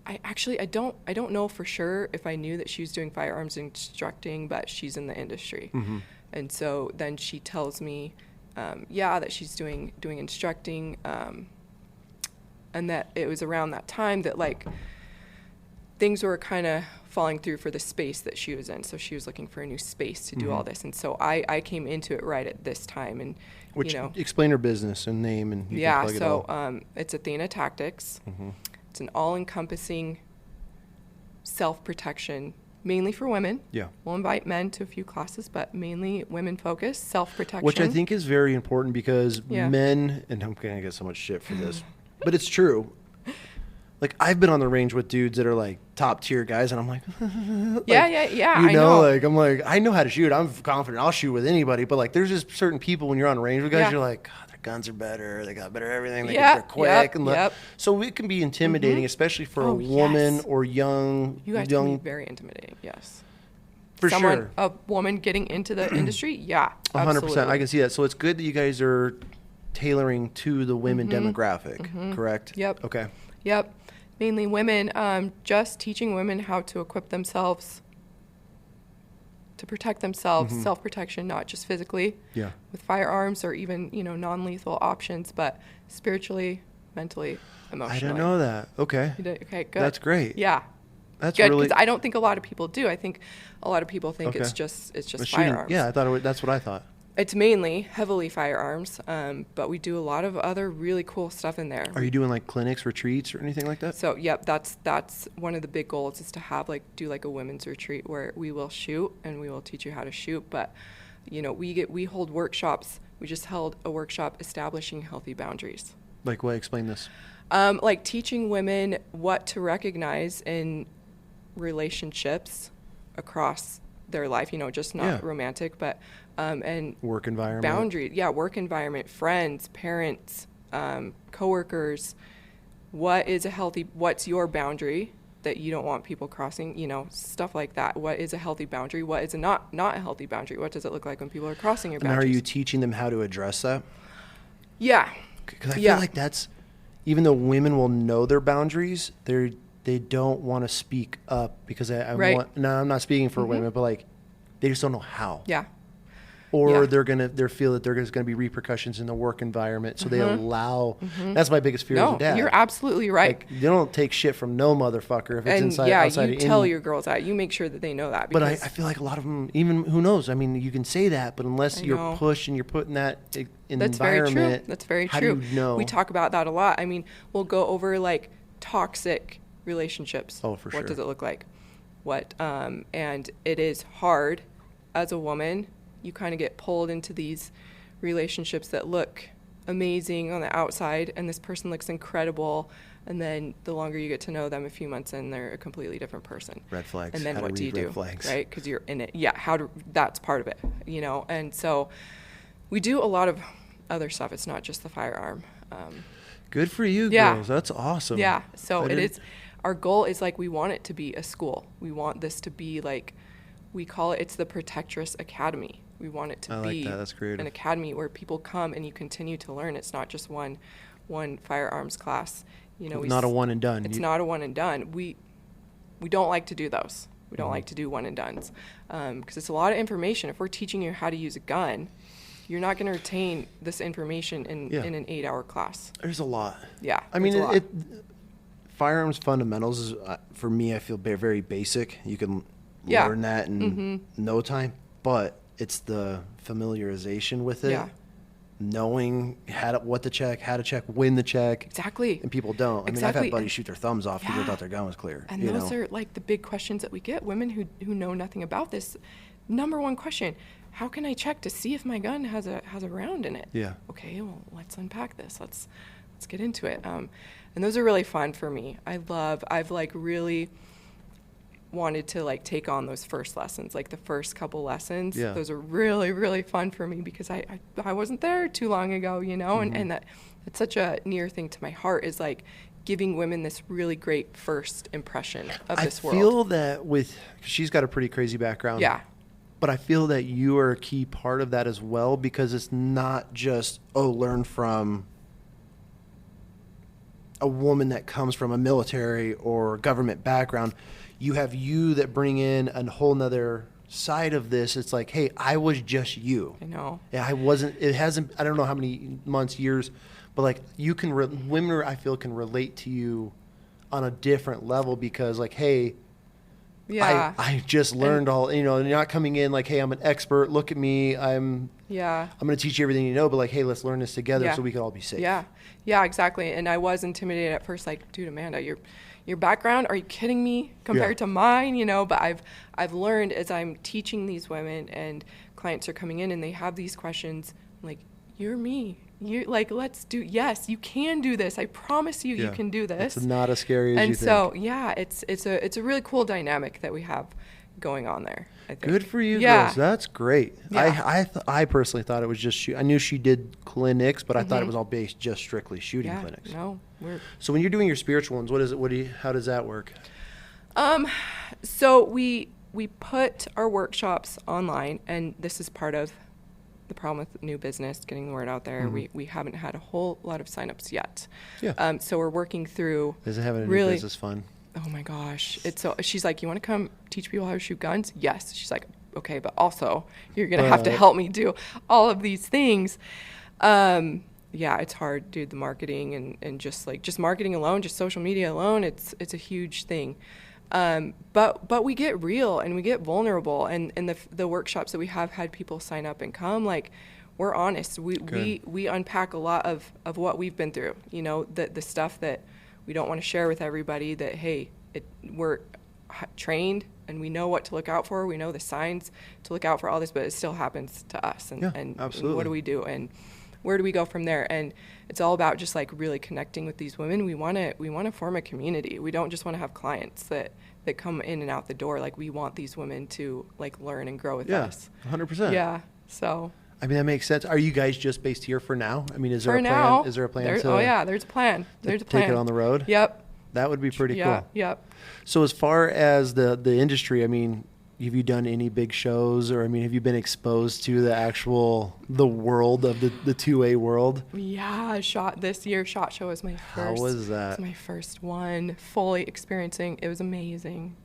I don't know for sure if I knew that she was doing firearms instructing, but she's in the industry. And so then she tells me that she's doing instructing, and that it was around that time that like things were kind of falling through for the space that she was in. So she was looking for a new space to do all this. And so I came into it right at this time. And, explain her business and name and you can plug it all. It's Athena Tactics. It's an all-encompassing self-protection, mainly for women. Yeah. We'll invite men to a few classes, but mainly women-focused, self-protection. Which I think is very important because men, and I'm going to get so much shit for this, but it's true. Like, I've been on the range with dudes that are, like, top-tier guys, and I'm like, I know. Like, I'm like, I know how to shoot. I'm confident. I'll shoot with anybody. But, like, there's just certain people when you're on range with guys, you're like, God, their guns are better. They got better everything. They're quick. So it can be intimidating, especially for a woman or young. You guys can be very intimidating, yes. For sure. A woman getting into the industry, 100%. I can see that. So it's good that you guys are tailoring to the women demographic, correct? Yep. Okay. Yep. Mainly women, just teaching women how to equip themselves to protect themselves, self-protection, not just physically with firearms or even, non-lethal options, but spiritually, mentally, emotionally. I didn't know that. Okay. You did? Okay, good. That's great. Yeah. That's good, really. Because I don't think a lot of people do. I think a lot of people think it's just firearms. Yeah, that's what I thought. It's mainly heavily firearms, but we do a lot of other really cool stuff in there. Are you doing like clinics, retreats, or anything like that? So, that's one of the big goals is to have do a women's retreat where we will shoot and we will teach you how to shoot. But, we hold workshops. We just held a workshop establishing healthy boundaries. Like what? Explain this. Like teaching women what to recognize in relationships across their life, just not romantic, but and work environment, boundaries, work environment, friends, parents, coworkers. What's your boundary that you don't want people crossing, you know, stuff like that. What is a healthy boundary? What is not a healthy boundary? What does it look like when people are crossing your boundaries? And are you teaching them how to address that? Yeah. Because I feel like that's, even though women will know their boundaries, they don't want to speak up because I'm not speaking for women, but like they just don't know how. Yeah. Or they feel that there's going to be repercussions in the work environment, so they allow. That's my biggest fear as a dad. You're absolutely right. Like, you don't take shit from no motherfucker if it's inside. Yeah, you tell your girls that. You make sure that they know that. But I feel like a lot of them, even who knows? I mean, you can say that, but unless you're pushed and you're put in that environment, that's very true. How do you know? We talk about that a lot. I mean, we'll go over like toxic relationships. Oh, for sure. What does it look like? And it is hard as a woman. You kind of get pulled into these relationships that look amazing on the outside, and this person looks incredible, and then the longer you get to know them, a few months in, they're a completely different person. Red flags. And then how what do you do? Flags. Right? Because you're in it. Yeah. That's part of it, you know? And so we do a lot of other stuff. It's not just the firearm. Good for you, girls. That's awesome. Yeah. So our goal is like, we want it to be a school. We want this to be like, we call it's the Protectress Academy. We want it to be an academy where people come and you continue to learn. It's not just one firearms class. You know, not a one and done. It's not a one and done. We don't like to do those. We don't like to do one and dones because it's a lot of information. If we're teaching you how to use a gun, you're not going to retain this information in an 8-hour class. There's a lot. Yeah. I mean, firearms fundamentals is, for me, I feel very basic. You can learn that in no time, but it's the familiarization with it, knowing what to check, how to check, when to check. Exactly. And people don't. I mean, I've had buddies shoot their thumbs off because they thought their gun was clear. And those are like the big questions that we get. Women who know nothing about this. Number one question: how can I check to see if my gun has a round in it? Yeah. Okay, well, let's unpack this. Let's get into it. And those are really fun for me. I've like really wanted to like take on those first lessons, like the first couple lessons. Those are really, really fun for me because I wasn't there too long ago, you know, and that's such a near thing to my heart, is like giving women this really great first impression of this world. I feel that she's got a pretty crazy background. Yeah. But I feel that you are a key part of that as well, because it's not just, learn from a woman that comes from a military or government background. You have you that bring in a whole nother side of this. It's like, hey, I was just you. I know. Yeah, I wasn't. It hasn't. I don't know how many months, years, but like you can. Women, I feel, can relate to you on a different level because, like, hey, I just learned all. You know, you're not coming in like, hey, I'm an expert. Look at me. I'm going to teach you everything you know. But like, hey, let's learn this together so we can all be safe. Yeah, exactly. And I was intimidated at first. Like, dude, Amanda, your background, are you kidding me compared to mine, you know? But I've learned as I'm teaching these women and clients are coming in and they have these questions, like, you're me. You like, let's do, yes, you can do this. I promise you, you can do this. It's not as scary as you think. And so, it's a really cool dynamic that we have going on there, I think. Good for you, girls. That's great. Yeah. I personally thought it was just I knew she did clinics, but I thought it was all based just strictly shooting clinics. No, so when you're doing your spiritual ones, what is it? How does that work? So we put our workshops online, and this is part of the problem with new business, getting the word out there. We haven't had a whole lot of signups yet. Yeah. So we're working through. Is it having a new business fun? Oh my gosh. She's like, you want to come teach people how to shoot guns? Yes. She's like, okay, but also you're going to have to help me do all of these things. Yeah, it's hard, dude, the marketing and just marketing alone, just social media alone. It's a huge thing. But we get real and we get vulnerable, and the workshops that we have had people sign up and come, like, we're honest. We unpack a lot of what we've been through, you know, the stuff that we don't want to share with everybody, that, hey, we're trained and we know what to look out for. We know the signs to look out for all this, but it still happens to us. And what do we do? And where do we go from there? And it's all about just like really connecting with these women. We want to form a community. We don't just want to have clients that come in and out the door. Like, we want these women to like learn and grow with us. 100%. Yeah. So. I mean, that makes sense. Are you guys just based here for now? I mean, is there a plan? Now, is there a plan there's a plan. There's a plan. Take it on the road? Yep. That would be pretty cool. Yep. So as far as the industry, I mean, have you done any big shows, or I mean, have you been exposed to the world of the 2A world? Yeah, this year SHOT Show was my first. How was that? It was my first one, fully experiencing. It was amazing.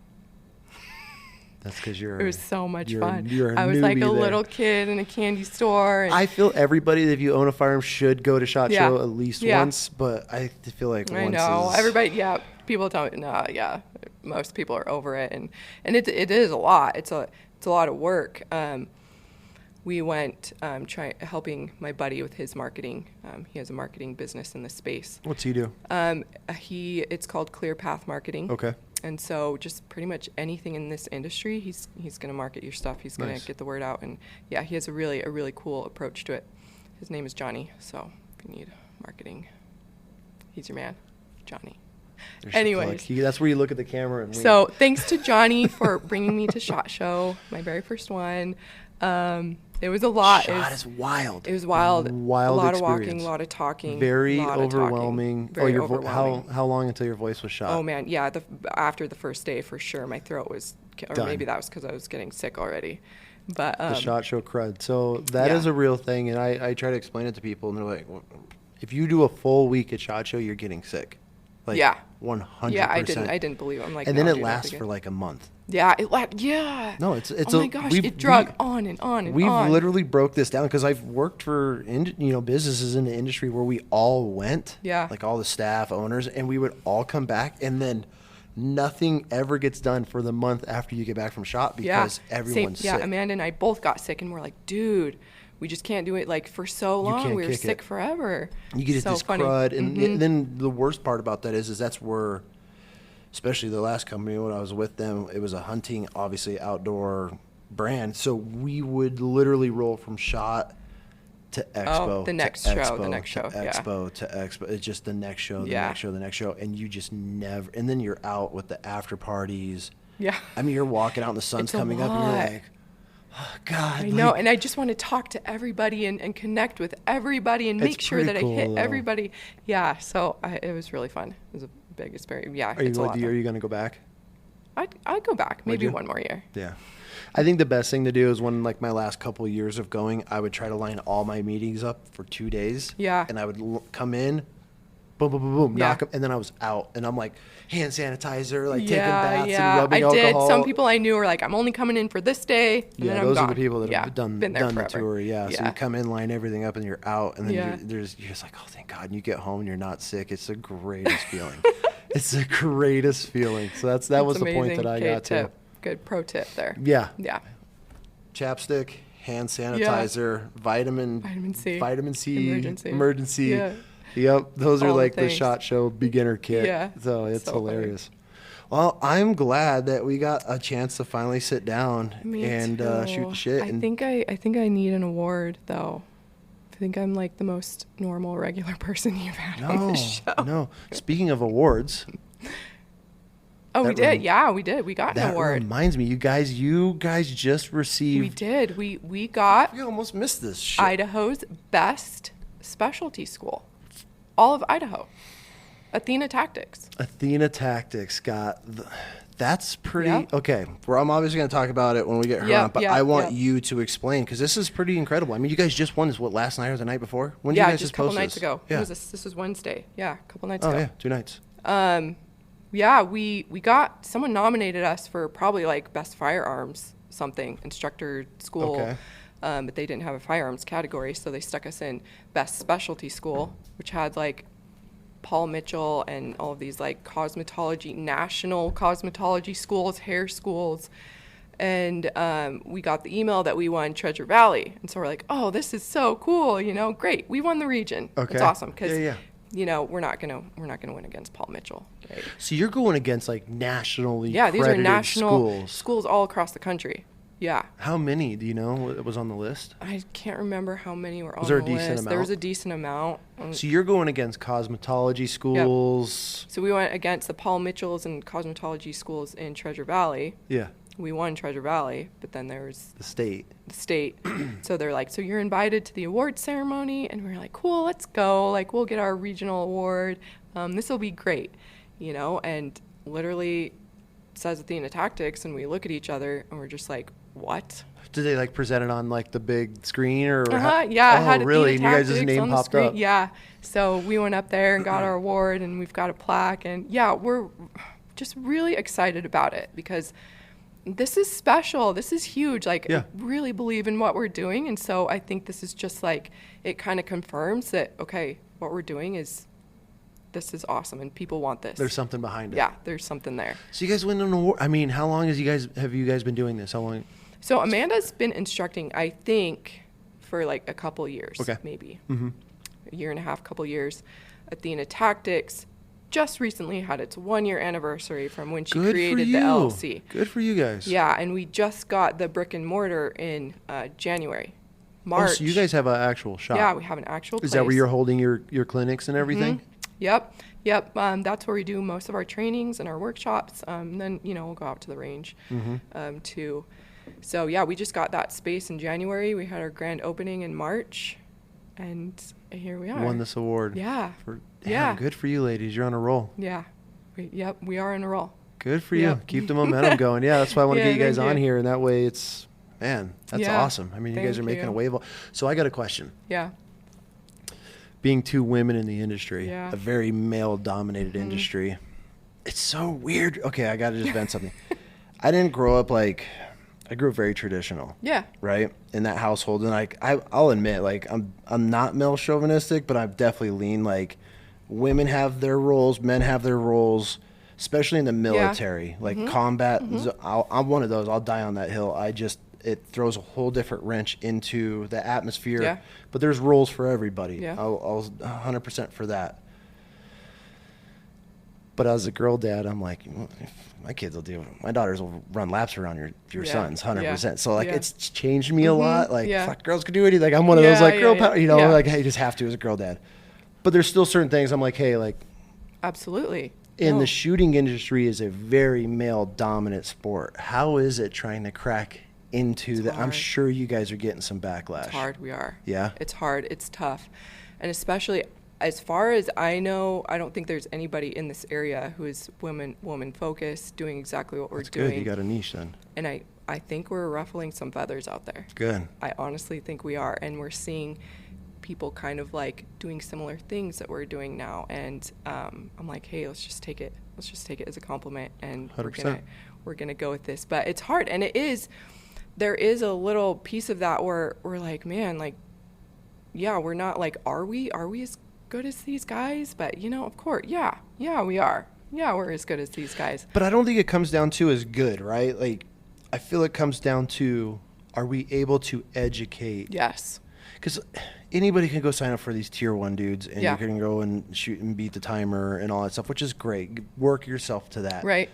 That's because it was so much fun. I was like a little kid in a candy store. And I feel everybody, if you own a firearm, should go to SHOT Show at least once, but I feel like I know. Everybody, people tell me, most people are over it, and it is a lot. It's a lot of work. We went helping my buddy with his marketing. He has a marketing business in the space. What's he do? It's called Clear Path Marketing. Okay. And so just pretty much anything in this industry, he's going to market your stuff. He's going to get the word out. And yeah, he has a really cool approach to it. His name is Johnny. So if you need marketing, he's your man, Johnny. Anyways. That's where you look at the camera. And so thanks to Johnny for bringing me to SHOT Show, my very first one. It was a lot. SHOT is wild. It was wild. Wild a lot experience. of walking, a lot of talking. Very overwhelming. Very overwhelming. How long until your voice was shot? Oh man, yeah. After the first day, for sure, my throat was, or done. Maybe that was because I was getting sick already. But the SHOT Show crud. So that is a real thing, and I try to explain it to people, and they're like, well, if you do a full week at SHOT Show, you're getting sick. Like, 100%. Yeah, I didn't believe it. I'm like, and then it lasts for like a month. Yeah, No, it's. Oh my gosh, it drug on and on and on. We've literally broke this down because I've worked for businesses in the industry where we all went. Yeah. Like all the staff, owners, and we would all come back, and then nothing ever gets done for the month after you get back from SHOT because everyone's sick. Yeah, Amanda and I both got sick, and we're like, dude, we just can't do it like for so long. We were sick forever. You get this crud, and then the worst part about that is that's where, especially the last company when I was with them, it was a hunting, obviously outdoor brand. So we would literally roll from SHOT to Expo. Oh, the next show. Expo to Expo. It's just the next show, the next show, the next show, and you just never. And then you're out with the after parties. Yeah. I mean, you're walking out and the sun's coming up, and you're like, oh, God. I know, and I just want to talk to everybody and connect with everybody and make sure that I hit everybody. Yeah, so it was really fun. It was a big experience. Yeah, Are you going to go back? I'd go back, maybe one more year. Yeah. I think the best thing to do is when, like, my last couple of years of going, I would try to line all my meetings up for 2 days. Yeah. And I would come in, boom, boom, boom, boom, knock them, and then I was out. And I'm like, hand sanitizer, like taking baths and rubbing alcohol. I did. Some people I knew were like, I'm only coming in for this day, and then I'm those gone. are the people that have done the tour. Yeah. So you come in, line everything up, and you're out, and then you're just like, oh, thank God. And you get home, and you're not sick. It's the greatest feeling. It's the greatest feeling. So that was amazing. The point that I got to. Good pro tip there. Yeah. Yeah. Chapstick, hand sanitizer, vitamin C, emergency. Yeah. Yep, those are like the SHOT Show beginner kit. Yeah. So it's hilarious. Well, I'm glad that we got a chance to finally sit down and shoot the shit. I think I need an award though. I think I'm like the most normal, regular person you've had on this show. No. Speaking of awards. Oh, we did. Yeah, we did. We got an award. That reminds me, you guys just received. We did. We got. We almost missed this shit. Idaho's best specialty school. All of Idaho. Athena Tactics got. That's pretty okay. I'm obviously going to talk about it when we get her on, but I want you to explain because this is pretty incredible. I mean, you guys just won this last night or the night before? When did you guys just a couple nights ago. Yeah. This was Wednesday. Yeah, a couple nights ago. Oh yeah, 2 nights. Yeah, we got someone nominated us for probably like best firearms instructor school. Okay. But they didn't have a firearms category, so they stuck us in best specialty school, which had like Paul Mitchell and all of these like national cosmetology schools, hair schools. And we got the email that we won Treasure Valley. And so we're like, oh, this is so cool, great. We won the region. Okay. It's awesome because we're not gonna win against Paul Mitchell. Right? So you're going against like nationally these are national schools all across the country. Yeah. How many do you know was on the list? I can't remember how many were on the list. Was there a decent amount? There was a decent amount. So you're going against cosmetology schools. Yep. So we went against the Paul Mitchells and cosmetology schools in Treasure Valley. Yeah. We won Treasure Valley, but then there was the state. So they're like, so you're invited to the award ceremony, and we're like, cool, let's go. Like, we'll get our regional award. This will be great. you know, and literally says Athena Tactics, and we look at each other and we're just like, what? Did they like present it on like the big screen or? Yeah. Oh, had really? Athena And you guys' Tactics name on the popped screen. up. Yeah. So we went up there and got our award, and we've got a plaque, and yeah, we're just really excited about it because this is special. This is huge. Like, I really believe in what we're doing. And so I think this is just like, it kind of confirms that, okay, what we're doing is, this is awesome and people want this. There's something behind it. Yeah, there's something there. So you guys win an award. I mean, how long have you guys been doing this? How long? So Amanda's been instructing, I think, for like a couple years, maybe. Mm-hmm. A year and a half, couple years. Athena Tactics just recently had its 1-year anniversary from when she created the LLC. Good for you guys. Yeah, and we just got the brick and mortar in January, March. Oh, so you guys have an actual shop. Yeah, we have an actual place. Is that where you're holding your clinics and everything? Mm-hmm. Yep. That's where we do most of our trainings and our workshops. Then, we'll go out to the range too. So, yeah, we just got that space in January. We had our grand opening in March, and here we are. Won this award. Yeah. Damn, good for you, ladies. You're on a roll. Yeah. We are on a roll. Good for you. Keep the momentum going. Yeah, that's why I want to get you guys on here, and that way that's awesome. I mean, you guys are making a wave. So I got a question. Yeah. Being two women in the industry, a very male-dominated industry, it's so weird. Okay, I got to just vent something. I didn't grow up I grew up very traditional. Yeah. Right? In that household. And I'll admit, I'm not male chauvinistic, but I've definitely leaned women have their roles, men have their roles, especially in the military. Combat, I'm one of those. I'll die on that hill. It throws a whole different wrench into the atmosphere. Yeah. But there's roles for everybody. Yeah. I'll 100% for that. But as a girl dad, I'm like, my kids will my daughters will run laps around your sons, 100%. Yeah. So it's changed me a lot. Fuck, girls can do anything. I'm one of those girl power, hey, you just have to as a girl dad. But there's still certain things I'm like, hey, absolutely. The shooting industry is a very male dominant sport. How is it trying to crack into that? I'm sure you guys are getting some backlash. It's hard. We are. Yeah. It's hard. It's tough. And especially, as far as I know, I don't think there's anybody in this area who is woman focused, doing exactly what we're doing. Good. You got a niche then. And I think we're ruffling some feathers out there. Good. I honestly think we are. And we're seeing people kind of doing similar things that we're doing now. And I'm like, hey, let's just take it as a compliment. And 100%. we're gonna go with this. But it's hard. And there is a little piece of that where we're like, man, we're not are we as good as these guys? But of course, yeah, we are. Yeah, we're as good as these guys. But I don't think it comes down to as good, right? I feel it comes down to, are we able to educate? Yes. Because anybody can go sign up for these tier 1 dudes, and you can go and shoot and beat the timer and all that stuff, which is great. Work yourself to that. Right.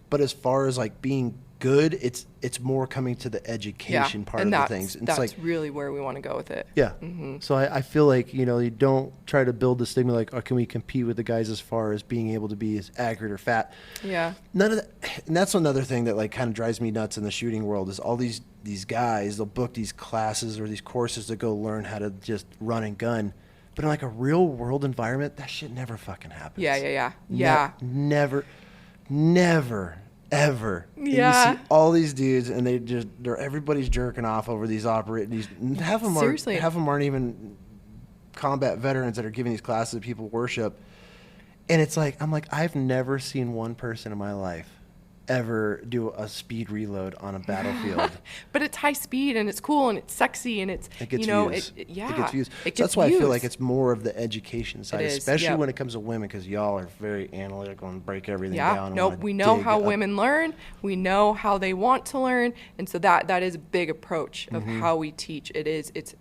But as far as being good, it's more coming to the education part of the things. And that's really where we want to go with it. Yeah. Mm-hmm. So I feel you don't try to build the stigma can we compete with the guys as far as being able to be as accurate or fat. Yeah. None of that. And that's another thing that kind of drives me nuts in the shooting world is all these guys, they'll book these classes or these courses to go learn how to just run and gun. But in a real world environment, that shit never fucking happens. Yeah. Never. Ever. Yeah. And you see all these dudes, and everybody's jerking off over these half of them aren't even combat veterans that are giving these classes that people worship. And it's I've never seen one person in my life ever do a speed reload on a battlefield. But it's high speed, and it's cool, and it's sexy, and it gets views. It gets views. That's why I feel it's more of the education side, especially when it comes to women, because y'all are very analytical and break everything down. Nope, we know how women learn. We know how they want to learn, and so that is a big approach of how we teach. It's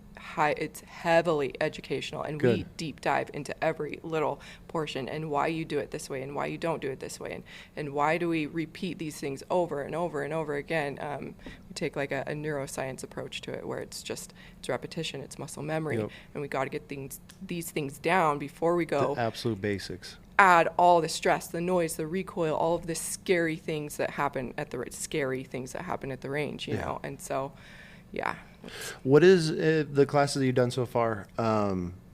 heavily educational, and we deep dive into every little portion and why you do it this way and why you don't do it this way, and why do we repeat these things over and over and over again. We take a neuroscience approach to it, where it's repetition, it's muscle memory, and we got to get these things down before we go. The absolute basics. Add all the stress, the noise, the recoil, all of the scary things that happen at the range, you know, and so. Yeah. What is the classes that you've done so far?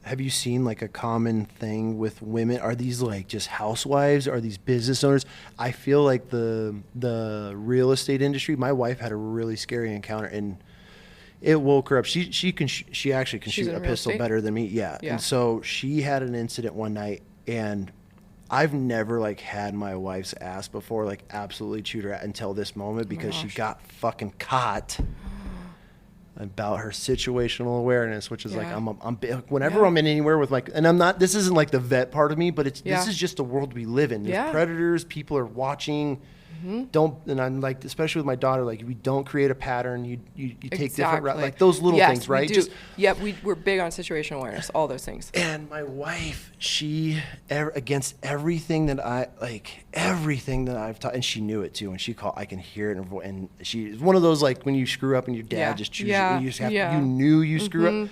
have you seen like a common thing with women? Are these like just housewives? Are these business owners? I feel like the real estate industry, my wife had a really scary encounter and it woke her up. She actually can shoot a pistol better than me. Yeah. And so she had an incident one night, and I've never like had my wife's ass before, like absolutely chewed her until this moment, because she got fucking caught about her situational awareness, which is like, whenever I'm in anywhere with like, and I'm not, this isn't like the vet part of me, but this is just the world we live in. There's predators, people are watching. And I'm like, especially with my daughter, like, we don't create a pattern. You take different routes, like those little things, right? We do. We're big on situational awareness, all those things. And my wife, she, against everything that I've taught, and she knew it too. And she called, I can hear it in her voice. And she's one of those, like, when you screw up and your dad just chooses you, you knew you screw up.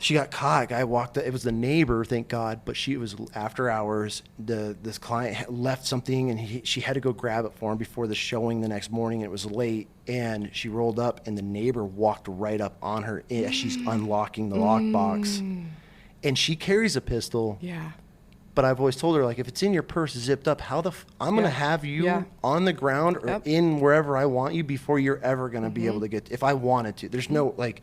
She got caught. A guy walked. It was the neighbor, thank God. But it was after hours. This client left something, and she had to go grab it for him before the showing the next morning. It was late, and she rolled up, and the neighbor walked right up on her as she's unlocking the lockbox. And she carries a pistol. Yeah. But I've always told her, like, if it's in your purse zipped up, I'm going to have you on the ground or in wherever I want you before you're ever going to be able to get. If I wanted to, there's no like.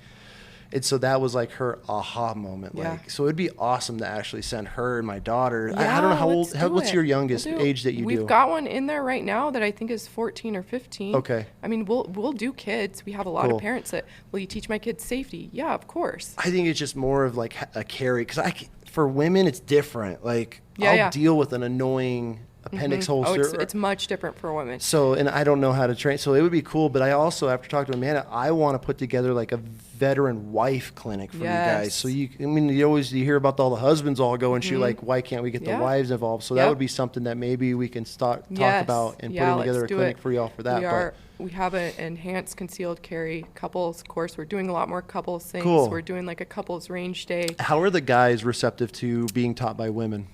And so that was like her aha moment. Like, so it'd be awesome to actually send her and my daughter. I don't know how old, what's your youngest age that you do? We've got one in there right now that I think is 14 or 15. Okay. I mean, we'll do kids. We have a lot of parents that, will you teach my kids safety? Yeah, of course. I think it's just more of like a carry. Cause for women, it's different. Like I'll deal with an annoying appendix holster. Oh, it's much different for women. So, and I don't know how to train. So it would be cool. But I also, after talking to Amanda, I want to put together like a veteran wife clinic for you guys. So you hear about all the husbands all go and shoot, like, why can't we get the wives involved? So that would be something that maybe we can talk about and putting together a clinic for y'all for that. We have an enhanced concealed carry couples course. We're doing a lot more couples things. Cool. We're doing like a couples range day. How are the guys receptive to being taught by women?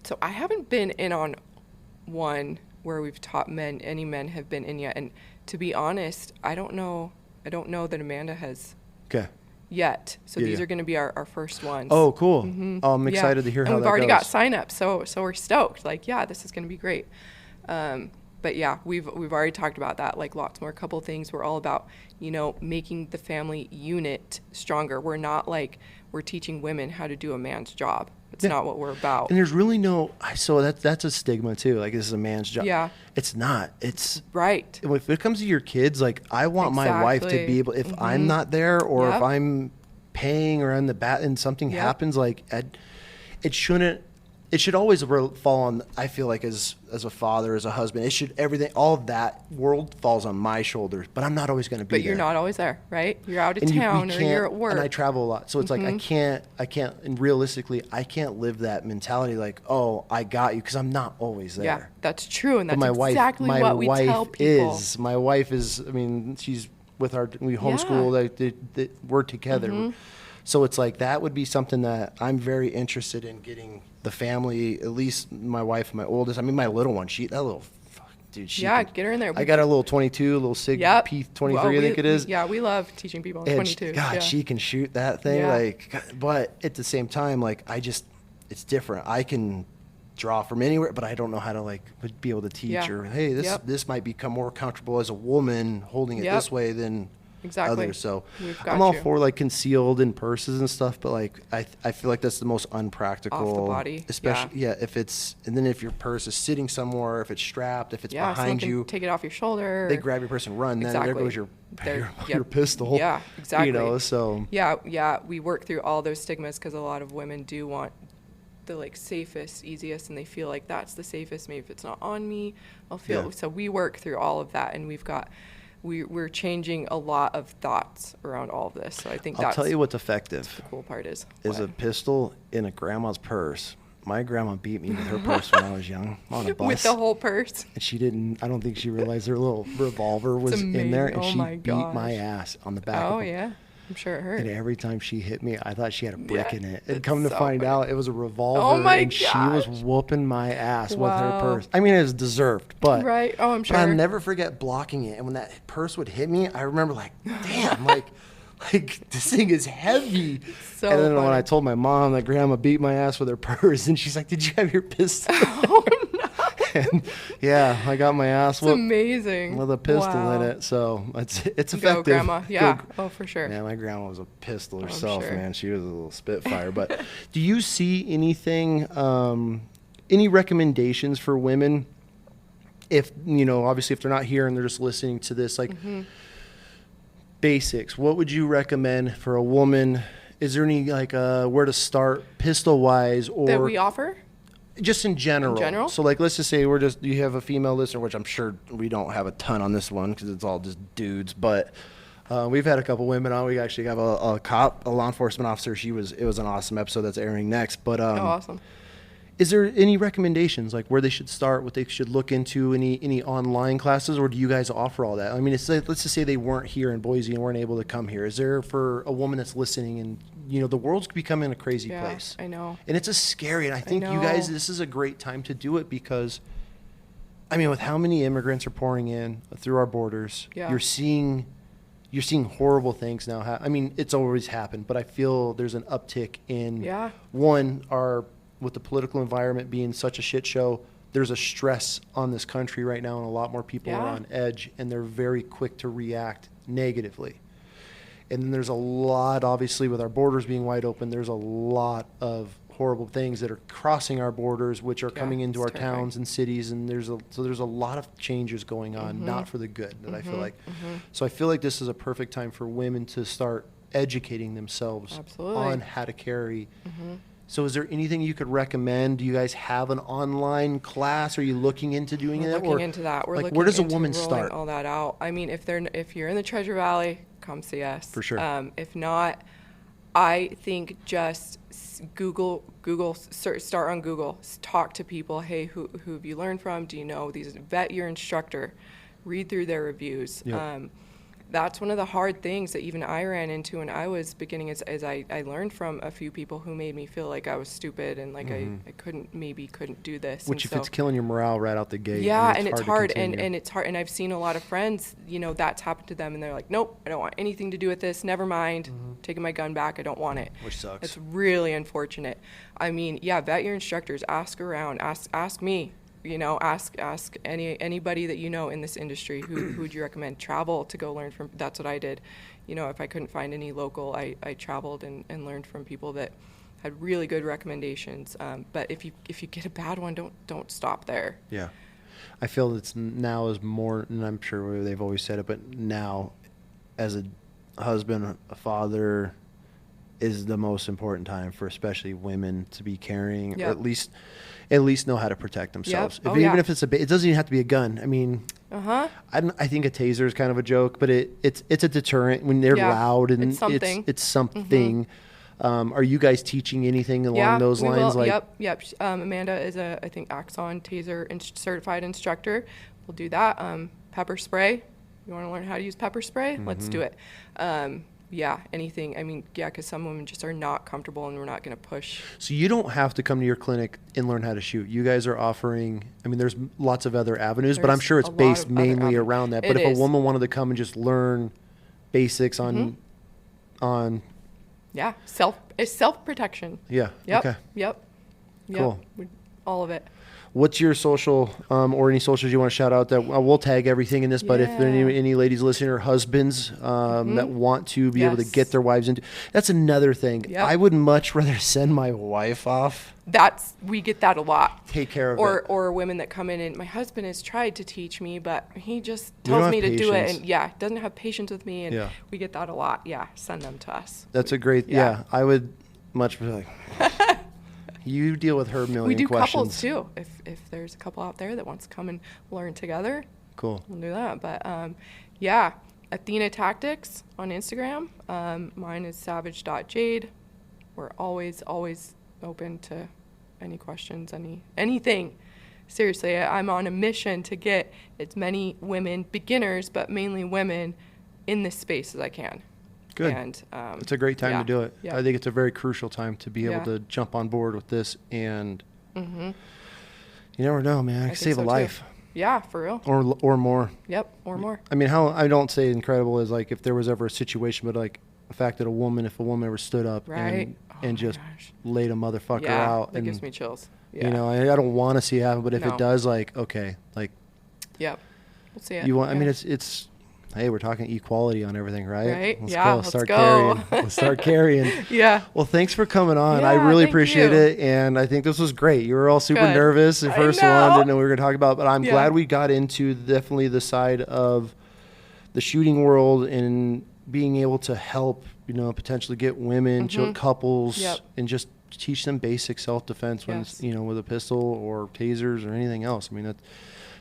So I haven't been in on one where we've taught men. Any men have been in yet, and to be honest, I don't know that Amanda has yet. So these are going to be our first ones. Oh, cool. I'm excited to hear how that goes. We've already got sign-ups, so we're stoked. Like, this is going to be great. But yeah, we've already talked about that, like lots more couple things. We're all about, making the family unit stronger. We're not like we're teaching women how to do a man's job. It's not what we're about. And there's really so that's a stigma too. Like, this is a man's job. Yeah. It's not. It's right. If it comes to your kids, like, I want my wife to be able, if I'm not there or if I'm paying or on the bat and something happens, like, it should always fall on, I feel like, as a father, as a husband, all of that world falls on my shoulders, but I'm not always going to be there. But you're not always there, right? You're out of town or you're at work. And I travel a lot. So it's like, I can't, and realistically, I can't live that mentality like, oh, I got you, because I'm not always there. Yeah, that's true. And that's exactly what we tell people. My wife is, I mean, she's with we homeschool, we're together. So it's like, that would be something that I'm very interested in getting the family, at least my wife, my oldest. I mean, my little one, get her in there. I got a little 22, a little SIG P23, I think it is. Yeah, we love teaching people on 22. She can shoot that thing. Yeah. But at the same time, like, it's different. I can draw from anywhere, but I don't know how to be able to teach her. Hey, this might become more comfortable as a woman holding it this way than others. So I'm all for concealed in purses and stuff, but I feel like that's the most unpractical. Off the body. Especially if it's, and then if your purse is sitting somewhere, if it's strapped, if it's behind you, take it off your shoulder. They grab your purse and run. Then there goes your pistol. Yeah, exactly. So we work through all those stigmas because a lot of women do want the safest, easiest, and they feel like that's the safest. Maybe if it's not on me, I'll feel. So we work through all of that, and we're changing a lot of thoughts around all of this. So I think I'll tell you what's effective. The cool part is a pistol in a grandma's purse. My grandma beat me with her purse when I was young on a bus. With the whole purse. And I don't think she realized her little revolver was in there, and she beat my ass on the back. Oh, yeah. I'm sure it hurt. And every time she hit me, I thought she had a brick in it. And come to find out, it was a revolver. And she was whooping my ass with her purse. I mean, it was deserved, but right. Oh, I'm sure. I'll never forget blocking it. And when that purse would hit me, I remember damn, like, this thing is heavy. So and then funny. when I told my mom that grandma beat my ass with her purse, and she's like, did you have your pistol? Oh, no. And yeah, I got my ass whooped. It's amazing. With a pistol in it. So it's effective. Go, Grandma. Yeah. Oh, for sure. Yeah, my grandma was a pistol herself, sure. man. She was a little spitfire. But do you see anything, any recommendations for women? If, obviously if they're not here and they're just listening to this, like basics, what would you recommend for a woman? Is there any like where to start pistol wise, or that we offer? Just in general. In general? So like, let's just say you have a female listener, which I'm sure we don't have a ton on this one because it's all just dudes, but we've had a couple women on. We actually have a cop, a law enforcement officer. It was an awesome episode that's airing next. But awesome. Is there any recommendations, like where they should start, what they should look into, any online classes, or do you guys offer all that? I mean, let's just say they weren't here in Boise and weren't able to come here. Is there, for a woman that's listening, and the world's becoming a crazy place. I know. And it's scary. And I think you guys, this is a great time to do it because, I mean, with how many immigrants are pouring in through our borders, you're seeing horrible things now. I mean, it's always happened, but I feel there's an uptick in with the political environment being such a shit show, there's a stress on this country right now, and a lot more people are on edge, and they're very quick to react negatively. And then there's a lot, obviously, with our borders being wide open, there's a lot of horrible things that are crossing our borders, which are coming into our towns and cities, and there's a lot of changes going on, not for the good, that I feel like. So I feel like this is a perfect time for women to start educating themselves on how to carry. So is there anything you could recommend? Do you guys have an online class? Are you looking into doing We're that? looking into that. We're like, looking where does a into woman rolling start? all that out. I mean, if you're in the Treasure Valley, come see us. For sure. If not, I think just Google, start on Google. Talk to people. Hey, who have you learned from? Do you know these? Vet your instructor. Read through their reviews. Yep. That's one of the hard things that even I ran into when I was beginning, as I learned from a few people who made me feel like I was stupid and like I couldn't do this. Which, if it's killing your morale right out the gate. Yeah, and it's hard, and it's hard. And I've seen a lot of friends, that's happened to them, and they're like, nope, I don't want anything to do with this. Never mind. Taking my gun back. I don't want it. Which sucks. It's really unfortunate. I mean, vet your instructors. Ask around. Ask me. Ask anybody that in this industry who would you recommend. Travel to go learn from. That's what I did. If I couldn't find any local, I traveled and learned from people that had really good recommendations. But if you get a bad one, don't stop there. Yeah, I feel it's now is more, and I'm sure they've always said it, but now, as a husband, a father, is the most important time for especially women to be carrying, or at least know how to protect themselves. Even if it's it doesn't even have to be a gun. I mean, I think a taser is kind of a joke, but it's a deterrent when they're loud, and it's something. Are you guys teaching anything along those lines? Yep. Amanda is I think Axon Taser certified instructor. We'll do that. Pepper spray. You want to learn how to use pepper spray? Let's do it. Anything. I mean, because some women just are not comfortable, and we're not going to push. So you don't have to come to your clinic and learn how to shoot. You guys are offering, I mean, there's lots of other avenues, but I'm sure it's based mainly around that. But if a woman wanted to come and just learn basics on it's self-protection. Yeah. Yep. Okay. Yep. Cool. All of it. What's your social or any socials you want to shout out? That we'll tag everything in this, but if there are any ladies listening or husbands that want to be able to get their wives into, that's another thing. Yep. I would much rather send my wife off. We get that a lot. Take care of it. Or women that come in, and my husband has tried to teach me, but he just tells me to do it, and doesn't have patience with me, and we get that a lot. Yeah, send them to us. That's a great. Yeah, I would much be like. You deal with her million questions. We do couples too. If there's a couple out there that wants to come and learn together, cool. We'll do that. But Athena Tactics on Instagram. Mine is savage.jade. We're always open to any questions, anything. Seriously, I'm on a mission to get as many women, beginners, but mainly women, in this space as I can. Good. And it's a great time to do it. Yeah. I think it's a very crucial time to be able to jump on board with this, and you never know, man. I can save a life. Too. Yeah, for real. Or more. Yep, or more. I mean, how I don't say incredible is like if there was ever a situation, but like the fact that if a woman ever stood up and just laid a motherfucker out. That gives me chills. Yeah. You know, I don't want to see it happen, but if it does, like, okay, like. Yep. We'll see it. You want? I mean, it's. Hey, we're talking equality on everything, right? Right. Let's go. Let's start carrying. Let's start carrying. Yeah. Well, thanks for coming on. I really appreciate it, and I think this was great. You were all super nervous the first one, didn't know what we were going to talk about, but I'm glad we got into definitely the side of the shooting world and being able to help, you know, potentially get women, couples, and just teach them basic self-defense when it's, you know, with a pistol or tasers or anything else. I mean,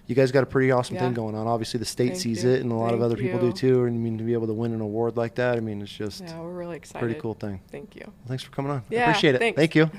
you guys got a pretty awesome thing going on. Obviously, the state sees it, and a lot of other people do too. And I mean, to be able to win an award like that, I mean, it's just we're really excited. Pretty cool thing. Thank you. Well, thanks for coming on. Yeah, I appreciate it. Thanks. Thank you.